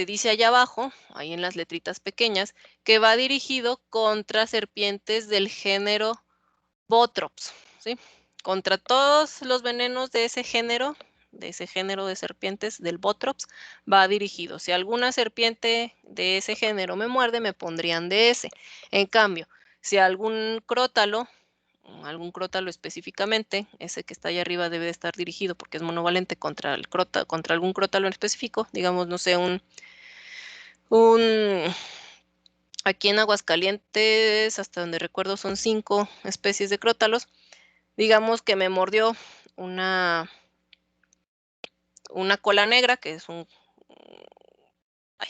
A: dice allá abajo, ahí en las letritas pequeñas, que va dirigido contra serpientes del género Botrops, ¿sí? Contra todos los venenos de ese género de serpientes del Botrops, va dirigido. Si alguna serpiente de ese género me muerde, me pondrían de ese. En cambio, si algún crótalo específicamente, ese que está ahí arriba debe de estar dirigido porque es monovalente contra algún crótalo en específico, digamos, no sé, aquí en Aguascalientes, hasta donde recuerdo, son 5 especies de crótalos. Digamos que me mordió una cola negra, que es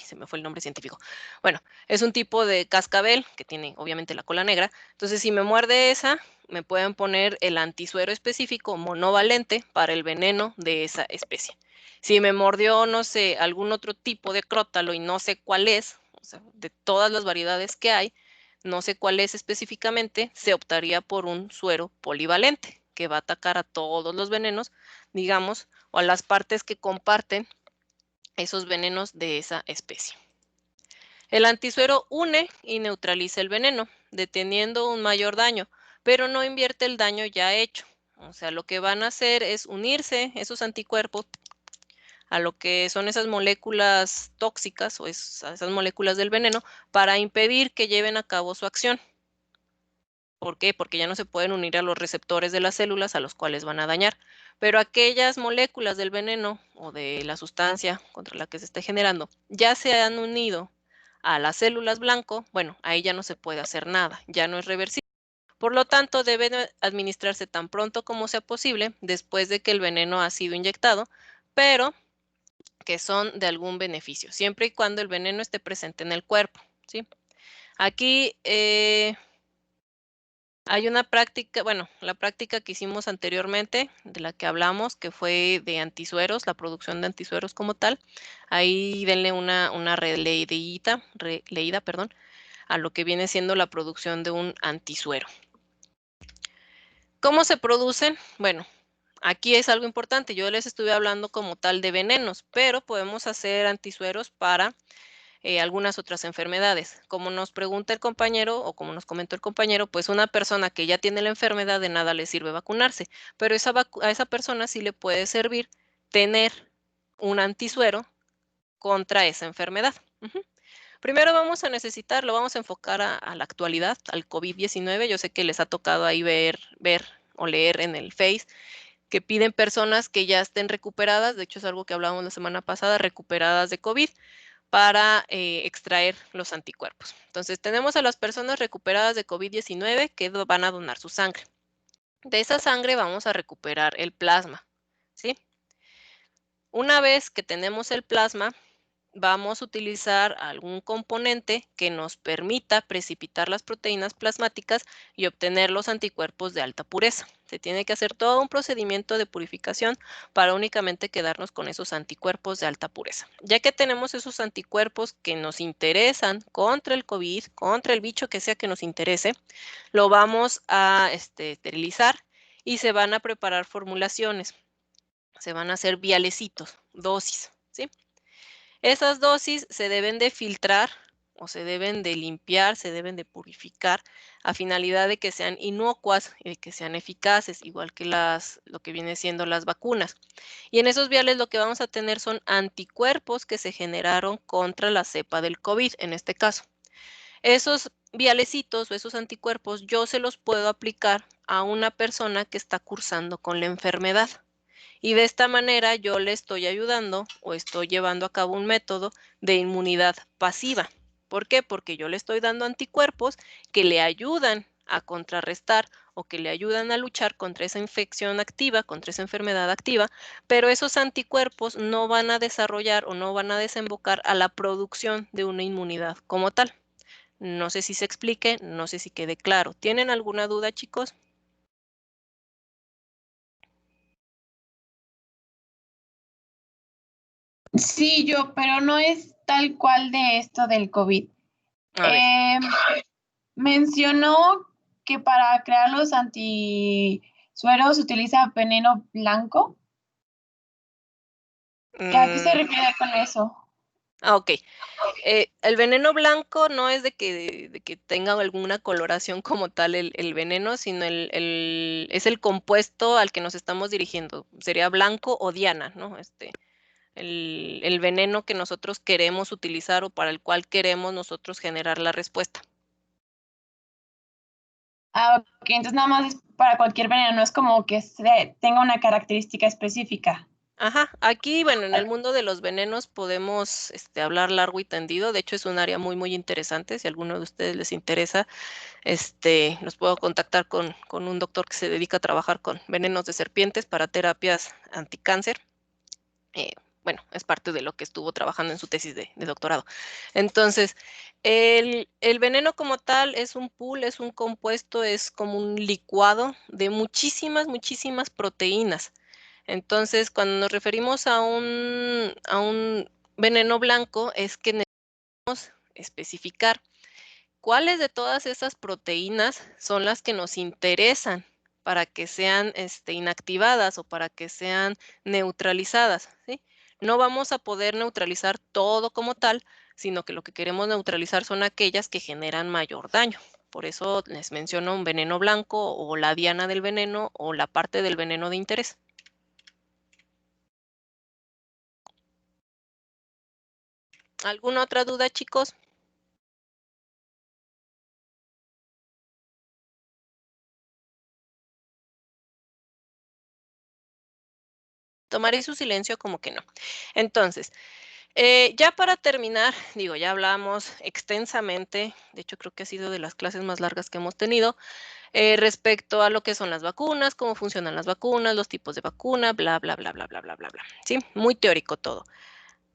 A: se me fue el nombre científico. Bueno, es un tipo de cascabel que tiene obviamente la cola negra. Entonces, si me muerde esa, me pueden poner el antisuero específico monovalente para el veneno de esa especie. Si me mordió, no sé, algún otro tipo de crótalo y no sé cuál es, o sea, de todas las variedades que hay, no sé cuál es específicamente, se optaría por un suero polivalente, que va a atacar a todos los venenos, digamos, o a las partes que comparten esos venenos de esa especie. El antisuero une y neutraliza el veneno, deteniendo un mayor daño, pero no invierte el daño ya hecho. O sea, lo que van a hacer es unirse esos anticuerpos a lo que son esas moléculas tóxicas o esas moléculas del veneno para impedir que lleven a cabo su acción. ¿Por qué? Porque ya no se pueden unir a los receptores de las células a los cuales van a dañar. Pero aquellas moléculas del veneno o de la sustancia contra la que se esté generando ya se han unido a las células blanco, bueno, ahí ya no se puede hacer nada, ya no es reversible. Por lo tanto, debe administrarse tan pronto como sea posible después de que el veneno ha sido inyectado, pero que son de algún beneficio, siempre y cuando el veneno esté presente en el cuerpo, ¿sí? Aquí hay una práctica, bueno, la práctica que hicimos anteriormente, de la que hablamos, que fue de antisueros, la producción de antisueros como tal. Ahí denle una leída, a lo que viene siendo la producción de un antisuero. ¿Cómo se producen? Bueno, aquí es algo importante. Yo les estuve hablando como tal de venenos, pero podemos hacer antisueros para algunas otras enfermedades. Como nos pregunta el compañero o como nos comentó el compañero, pues una persona que ya tiene la enfermedad de nada le sirve vacunarse, pero a esa persona sí le puede servir tener un antisuero contra esa enfermedad. Primero vamos a necesitar, lo vamos a enfocar a la actualidad, al COVID-19. Yo sé que les ha tocado ahí ver o leer en el Face que piden personas que ya estén recuperadas, de hecho es algo que hablábamos la semana pasada, recuperadas de COVID, para extraer los anticuerpos. Entonces, tenemos a las personas recuperadas de COVID-19 que van a donar su sangre. De esa sangre vamos a recuperar el plasma, ¿sí? Una vez que tenemos el plasma, vamos a utilizar algún componente que nos permita precipitar las proteínas plasmáticas y obtener los anticuerpos de alta pureza. Se tiene que hacer todo un procedimiento de purificación para únicamente quedarnos con esos anticuerpos de alta pureza. Ya que tenemos esos anticuerpos que nos interesan contra el COVID, contra el bicho que sea que nos interese, lo vamos a esterilizar y se van a preparar formulaciones. Se van a hacer vialecitos, dosis, ¿sí? Esas dosis se deben de filtrar o se deben de limpiar, se deben de purificar a finalidad de que sean inocuas y de que sean eficaces, igual que lo que viene siendo las vacunas. Y en esos viales lo que vamos a tener son anticuerpos que se generaron contra la cepa del COVID, en este caso. Esos vialecitos o esos anticuerpos yo se los puedo aplicar a una persona que está cursando con la enfermedad. Y de esta manera yo le estoy ayudando o estoy llevando a cabo un método de inmunidad pasiva. ¿Por qué? Porque yo le estoy dando anticuerpos que le ayudan a contrarrestar o que le ayudan a luchar contra esa infección activa, contra esa enfermedad activa, pero esos anticuerpos no van a desarrollar o no van a desembocar a la producción de una inmunidad como tal. No sé si se explique, no sé si quede claro. ¿Tienen alguna duda, chicos?
B: Sí, pero no es tal cual de esto del COVID. Mencionó que para crear los antisueros se utiliza veneno blanco. ¿A qué se refiere con eso?
A: Ok. El veneno blanco no es de que tenga alguna coloración como tal el veneno, sino es el compuesto al que nos estamos dirigiendo. Sería blanco o diana, ¿no? El veneno que nosotros queremos utilizar o para el cual queremos nosotros generar la respuesta.
B: Ok, entonces nada más es para cualquier veneno, no es como que tenga una característica específica.
A: Ajá, aquí, bueno, en el mundo de los venenos podemos hablar largo y tendido. De hecho, es un área muy, muy interesante. Si a alguno de ustedes les interesa, los puedo contactar con un doctor que se dedica a trabajar con venenos de serpientes para terapias anticáncer. Bueno, es parte de lo que estuvo trabajando en su tesis de doctorado. Entonces, el veneno como tal es un pool, es un compuesto, es como un licuado de muchísimas, muchísimas proteínas. Entonces, cuando nos referimos a un veneno blanco, es que necesitamos especificar cuáles de todas esas proteínas son las que nos interesan para que sean inactivadas o para que sean neutralizadas, ¿sí? No vamos a poder neutralizar todo como tal, sino que lo que queremos neutralizar son aquellas que generan mayor daño. Por eso les menciono un veneno blanco o la diana del veneno o la parte del veneno de interés. ¿Alguna otra duda, chicos? Tomaré su silencio como que no. Entonces, ya para terminar, digo, ya hablamos extensamente, de hecho creo que ha sido de las clases más largas que hemos tenido, respecto a lo que son las vacunas, cómo funcionan las vacunas, los tipos de vacuna, bla, bla, bla, bla, bla, bla, bla, bla. ¿Sí? Muy teórico todo.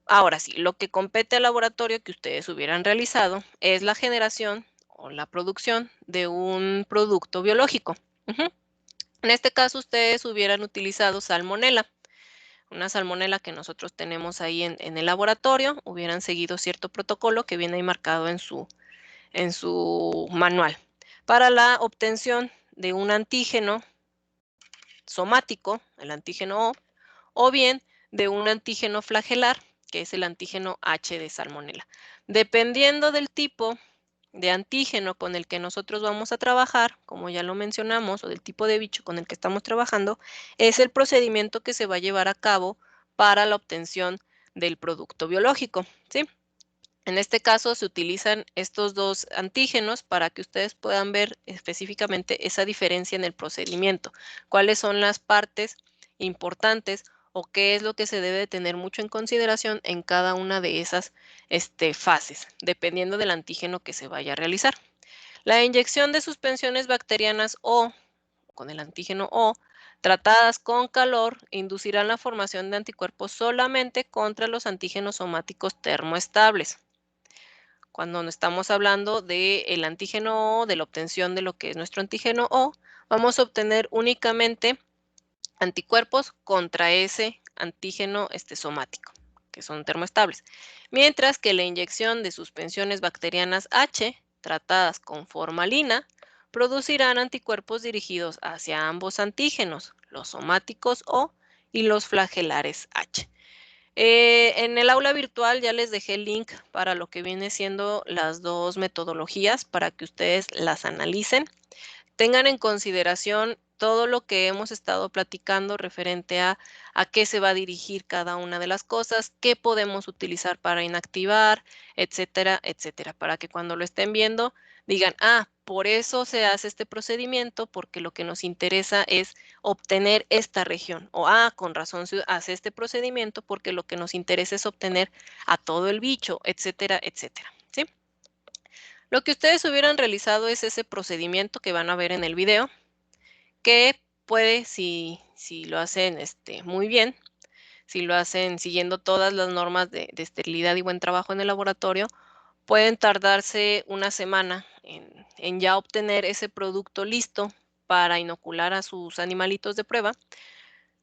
A: Ahora sí, lo que compete al laboratorio que ustedes hubieran realizado es la generación o la producción de un producto biológico. En este caso, ustedes hubieran utilizado salmonela. Una salmonela que nosotros tenemos ahí en el laboratorio, hubieran seguido cierto protocolo que viene ahí marcado en su manual. Para la obtención de un antígeno somático, el antígeno o bien de un antígeno flagelar, que es el antígeno H de salmonela. Dependiendo del tipo de antígeno con el que nosotros vamos a trabajar, como ya lo mencionamos, o del tipo de bicho con el que estamos trabajando, es el procedimiento que se va a llevar a cabo para la obtención del producto biológico, ¿sí? En este caso se utilizan estos dos antígenos para que ustedes puedan ver específicamente esa diferencia en el procedimiento, cuáles son las partes importantes o qué es lo que se debe de tener mucho en consideración en cada una de esas fases, dependiendo del antígeno que se vaya a realizar. La inyección de suspensiones bacterianas O, con el antígeno O, tratadas con calor, inducirán la formación de anticuerpos solamente contra los antígenos somáticos termoestables. Cuando estamos hablando del antígeno O, de la obtención de lo que es nuestro antígeno O, vamos a obtener únicamente anticuerpos contra ese antígeno somático, que son termoestables. Mientras que la inyección de suspensiones bacterianas H, tratadas con formalina, producirán anticuerpos dirigidos hacia ambos antígenos, los somáticos O y los flagelares H. En el aula virtual ya les dejé el link para lo que viene siendo las dos metodologías para que ustedes las analicen. Tengan en consideración todo lo que hemos estado platicando referente a qué se va a dirigir cada una de las cosas, qué podemos utilizar para inactivar, etcétera, etcétera, para que cuando lo estén viendo digan, por eso se hace este procedimiento, porque lo que nos interesa es obtener esta región, o con razón se hace este procedimiento porque lo que nos interesa es obtener a todo el bicho, etcétera, etcétera, ¿sí? Lo que ustedes hubieran realizado es ese procedimiento que van a ver en el video, que puede, si lo hacen muy bien, si lo hacen siguiendo todas las normas de esterilidad y buen trabajo en el laboratorio, pueden tardarse una semana en ya obtener ese producto listo para inocular a sus animalitos de prueba.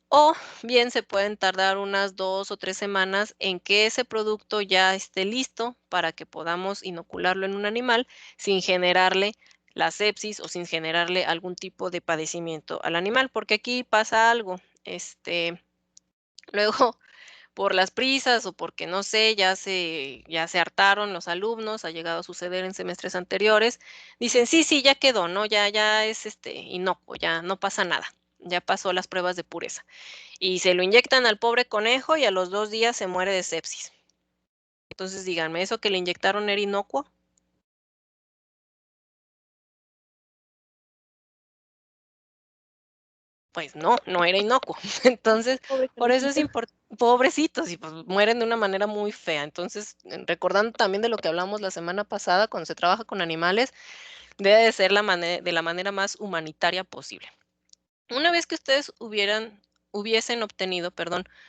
A: O bien se pueden tardar unas 2 o 3 semanas en que ese producto ya esté listo para que podamos inocularlo en un animal sin generarle la sepsis o sin generarle algún tipo de padecimiento al animal, porque aquí pasa algo, luego por las prisas o porque no sé, ya se hartaron los alumnos, ha llegado a suceder en semestres anteriores, dicen, sí, ya quedó, ¿no? Ya es inocuo, ya no pasa nada, ya pasó las pruebas de pureza. Y se lo inyectan al pobre conejo y a los 2 días se muere de sepsis. Entonces díganme, ¿eso que le inyectaron era inocuo? Pues no era inocuo. Entonces, por eso es importante, pobrecitos, y pues mueren de una manera muy fea. Entonces, recordando también de lo que hablamos la semana pasada, cuando se trabaja con animales, debe de ser de la manera más humanitaria posible. Una vez que ustedes hubiesen obtenido,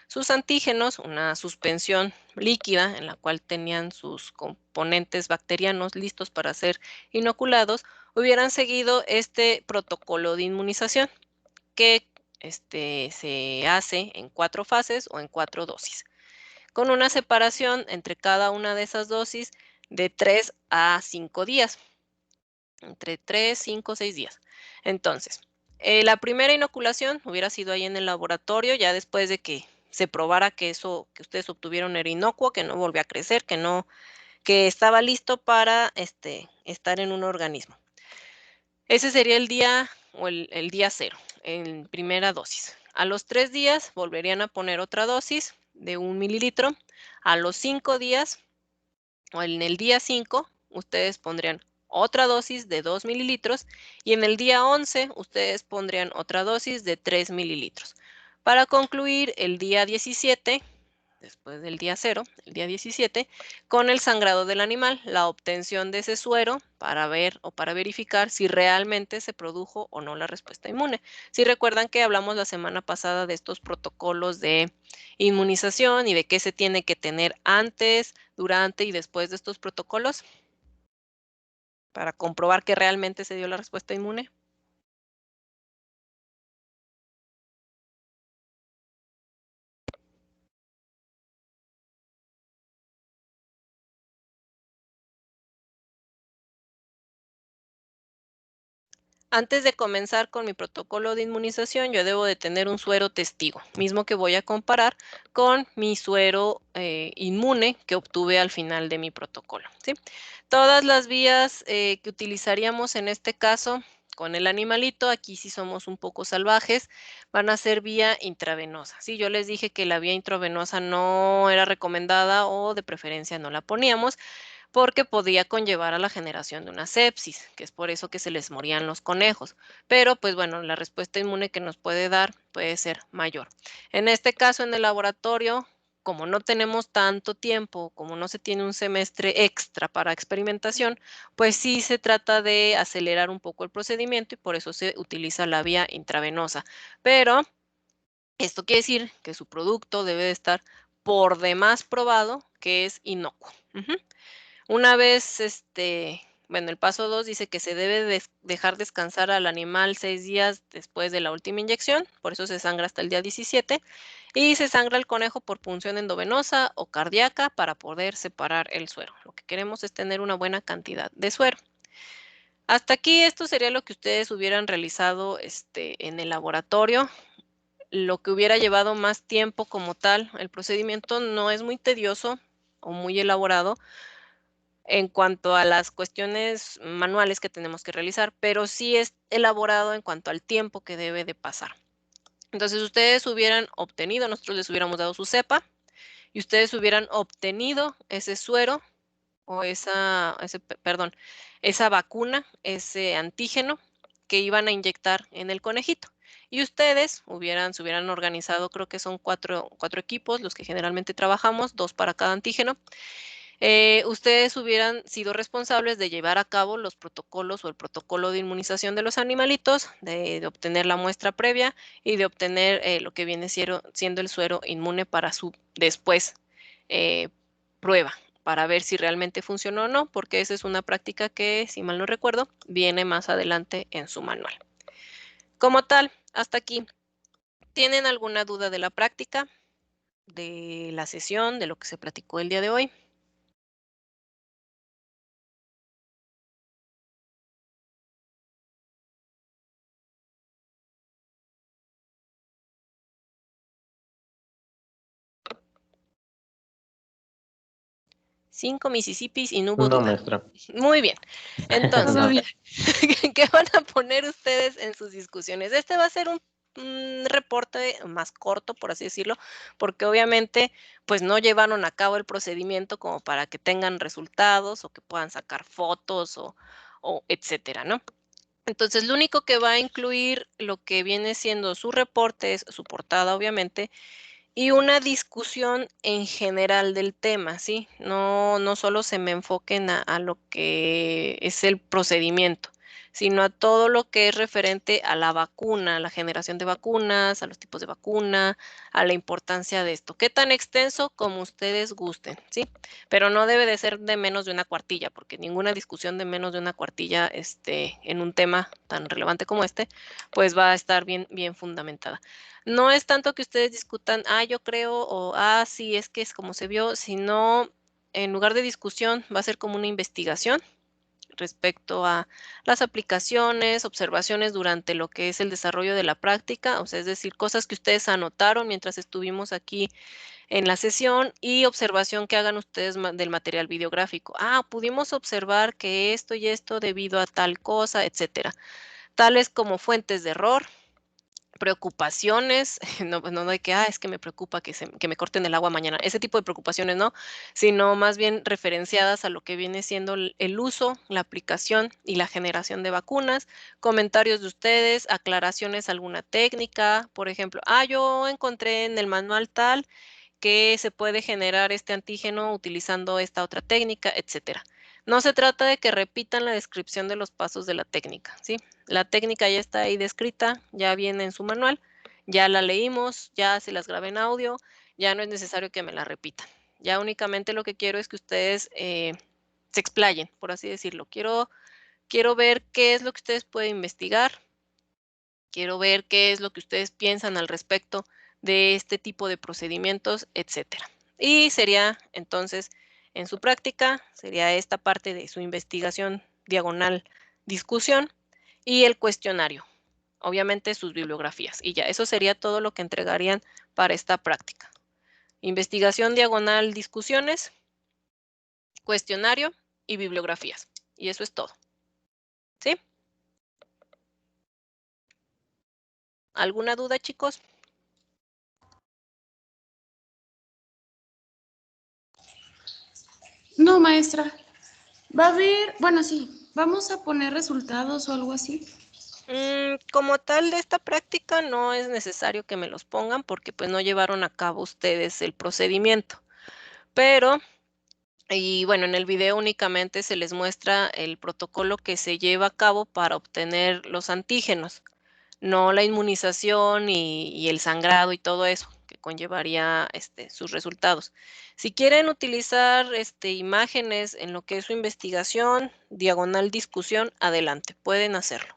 A: sus antígenos, una suspensión líquida en la cual tenían sus componentes bacterianos listos para ser inoculados, hubieran seguido este protocolo de inmunización que se hace en 4 fases o en 4 dosis, con una separación entre cada una de esas dosis de 3 a 5 días, entre 3, 5, 6 días. Entonces, la primera inoculación hubiera sido ahí en el laboratorio, ya después de que se probara que eso que ustedes obtuvieron era inocuo, que no volvió a crecer, que estaba listo para estar en un organismo. Ese sería el día o el día 0, en primera dosis. A los 3 días volverían a poner otra dosis de 1 mililitro. A los 5 días o en el día 5, ustedes pondrían otra dosis de 2 mililitros y en el día 11 ustedes pondrían otra dosis de 3 mililitros. Para concluir el día 17, después del día 0, el día 17, con el sangrado del animal, la obtención de ese suero para ver o para verificar si realmente se produjo o no la respuesta inmune. Si recuerdan que hablamos la semana pasada de estos protocolos de inmunización y de qué se tiene que tener antes, durante y después de estos protocolos para comprobar que realmente se dio la respuesta inmune. Antes de comenzar con mi protocolo de inmunización, yo debo de tener un suero testigo, mismo que voy a comparar con mi suero inmune que obtuve al final de mi protocolo, ¿sí? Todas las vías que utilizaríamos en este caso con el animalito, aquí sí somos un poco salvajes, van a ser vía intravenosa, ¿sí? Yo les dije que la vía intravenosa no era recomendada o de preferencia no la poníamos, porque podía conllevar a la generación de una sepsis, que es por eso que se les morían los conejos. Pero, pues bueno, la respuesta inmune que nos puede dar puede ser mayor. En este caso, en el laboratorio, como no tenemos tanto tiempo, como no se tiene un semestre extra para experimentación, pues sí se trata de acelerar un poco el procedimiento y por eso se utiliza la vía intravenosa. Pero esto quiere decir que su producto debe de estar por demás probado que es inocuo. Una vez, bueno, el paso 2 dice que se debe dejar descansar al animal 6 días después de la última inyección, por eso se sangra hasta el día 17, y se sangra el conejo por punción endovenosa o cardíaca para poder separar el suero. Lo que queremos es tener una buena cantidad de suero. Hasta aquí esto sería lo que ustedes hubieran realizado en el laboratorio. Lo que hubiera llevado más tiempo como tal, el procedimiento no es muy tedioso o muy elaborado en cuanto a las cuestiones manuales que tenemos que realizar, pero sí es elaborado en cuanto al tiempo que debe de pasar. Entonces, ustedes hubieran obtenido, nosotros les hubiéramos dado su cepa, y ustedes hubieran obtenido ese suero o esa vacuna, ese antígeno que iban a inyectar en el conejito. Y ustedes se hubieran organizado, creo que son cuatro equipos los que generalmente trabajamos, 2 para cada antígeno. Ustedes hubieran sido responsables de llevar a cabo los protocolos o el protocolo de inmunización de los animalitos, de obtener la muestra previa y de obtener lo que viene siendo el suero inmune para su después prueba, para ver si realmente funcionó o no, porque esa es una práctica que, si mal no recuerdo, viene más adelante en su manual. Como tal, hasta aquí, ¿tienen alguna duda de la práctica, de la sesión, de lo que se platicó el día de hoy? 5 Mississippis y no hubo
I: No,
A: duda.
I: maestra.
A: Muy bien. Entonces,
B: Todo bien.
A: ¿qué van a poner ustedes en sus discusiones? Este va a ser un reporte más corto, por así decirlo, porque obviamente pues no llevaron a cabo el procedimiento como para que tengan resultados o que puedan sacar fotos o etcétera, ¿no? Entonces, lo único que va a incluir lo que viene siendo su reporte es su portada, obviamente, y una discusión en general del tema, ¿sí? No solo se me enfoquen a lo que es el procedimiento, sino a todo lo que es referente a la vacuna, a la generación de vacunas, a los tipos de vacuna, a la importancia de esto. ¿Qué tan extenso? Como ustedes gusten, ¿sí? Pero no debe de ser de menos de una cuartilla, porque ninguna discusión de menos de una cuartilla en un tema tan relevante como este, pues va a estar bien fundamentada. No es tanto que ustedes discutan, yo creo, o sí, es que es como se vio, sino en lugar de discusión va a ser como una investigación respecto a las aplicaciones, observaciones durante lo que es el desarrollo de la práctica, o sea, es decir, cosas que ustedes anotaron mientras estuvimos aquí en la sesión y observación que hagan ustedes del material videográfico. Pudimos observar que esto y esto debido a tal cosa, etcétera. Tales como fuentes de error, preocupaciones, no de que, es que me preocupa que me corten el agua mañana, ese tipo de preocupaciones no, sino más bien referenciadas a lo que viene siendo el uso, la aplicación y la generación de vacunas, comentarios de ustedes, aclaraciones a alguna técnica, por ejemplo, yo encontré en el manual tal que se puede generar este antígeno utilizando esta otra técnica, etcétera. No se trata de que repitan la descripción de los pasos de la técnica, ¿sí? La técnica ya está ahí descrita, ya viene en su manual, ya la leímos, ya se las grabé en audio, ya no es necesario que me la repitan. Ya únicamente lo que quiero es que ustedes se explayen, por así decirlo. Quiero ver qué es lo que ustedes pueden investigar, quiero ver qué es lo que ustedes piensan al respecto de este tipo de procedimientos, etcétera. Y sería entonces, en su práctica, sería esta parte de su investigación diagonal discusión y el cuestionario, obviamente sus bibliografías. Y ya, eso sería todo lo que entregarían para esta práctica. Investigación diagonal discusiones, cuestionario y bibliografías. Y eso es todo. ¿Sí? ¿Alguna duda, chicos?
B: No, maestra. Va a haber, bueno, sí, vamos a poner resultados o algo así.
A: Como tal de esta práctica no es necesario que me los pongan porque pues no llevaron a cabo ustedes el procedimiento. Pero, y bueno, en el video únicamente se les muestra el protocolo que se lleva a cabo para obtener los antígenos, no la inmunización y el sangrado y todo eso que conllevaría sus resultados. Si quieren utilizar imágenes en lo que es su investigación, diagonal discusión, adelante, pueden hacerlo.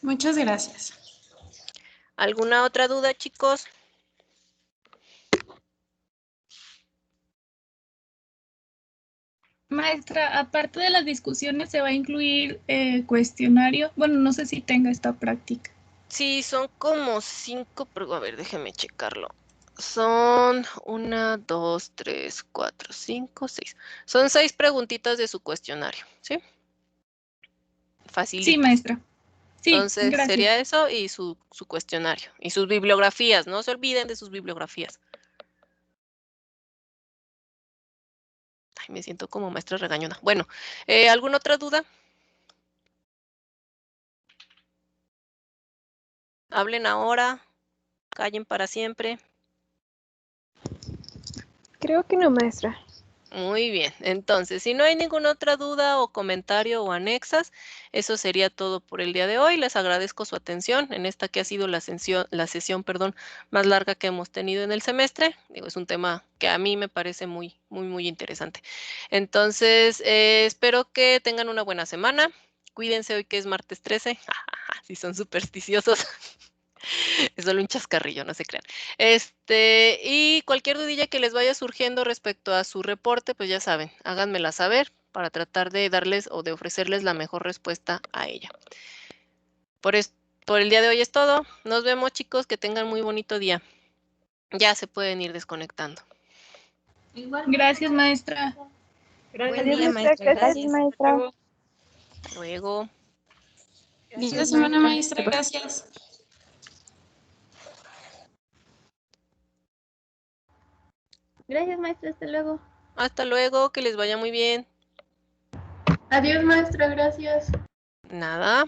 B: Muchas gracias.
A: ¿Alguna otra duda, chicos?
C: Maestra, aparte de las discusiones, ¿se va a incluir cuestionario? Bueno, no sé si tenga esta práctica.
A: Sí, son como 5, pero a ver, déjeme checarlo. Son 1, 2, 3, 4, 5, 6. Son 6 preguntitas de su cuestionario, ¿sí? Facilito.
C: Sí, maestra. Sí,
A: Entonces,
C: gracias.
A: sería eso y su cuestionario. Y sus bibliografías, no se olviden de sus bibliografías. Ay, me siento como maestra regañona. Bueno, ¿alguna otra duda? Hablen ahora, callen para siempre.
D: Creo que no, maestra.
A: Muy bien, entonces, si no hay ninguna otra duda o comentario o anexas, eso sería todo por el día de hoy. Les agradezco su atención en esta que ha sido la sesión, más larga que hemos tenido en el semestre. Digo, es un tema que a mí me parece muy interesante. Entonces, espero que tengan una buena semana. Cuídense hoy que es martes 13. Si son supersticiosos. Es solo un chascarrillo, no se crean. Y cualquier dudilla que les vaya surgiendo respecto a su reporte, pues ya saben, háganmela saber para tratar de darles o de ofrecerles la mejor respuesta a ella. Por el día de hoy es todo. Nos vemos, chicos, que tengan muy bonito día. Ya se pueden ir desconectando.
C: Igual. Gracias, maestra.
F: Gracias,
D: Adiós,
A: día,
D: maestra. Gracias, maestra.
A: Luego.
I: Linda semana, maestra. Gracias.
E: Gracias, maestra. Hasta luego.
A: Hasta luego, que les vaya muy bien.
I: Adiós, maestra. Gracias.
A: Nada.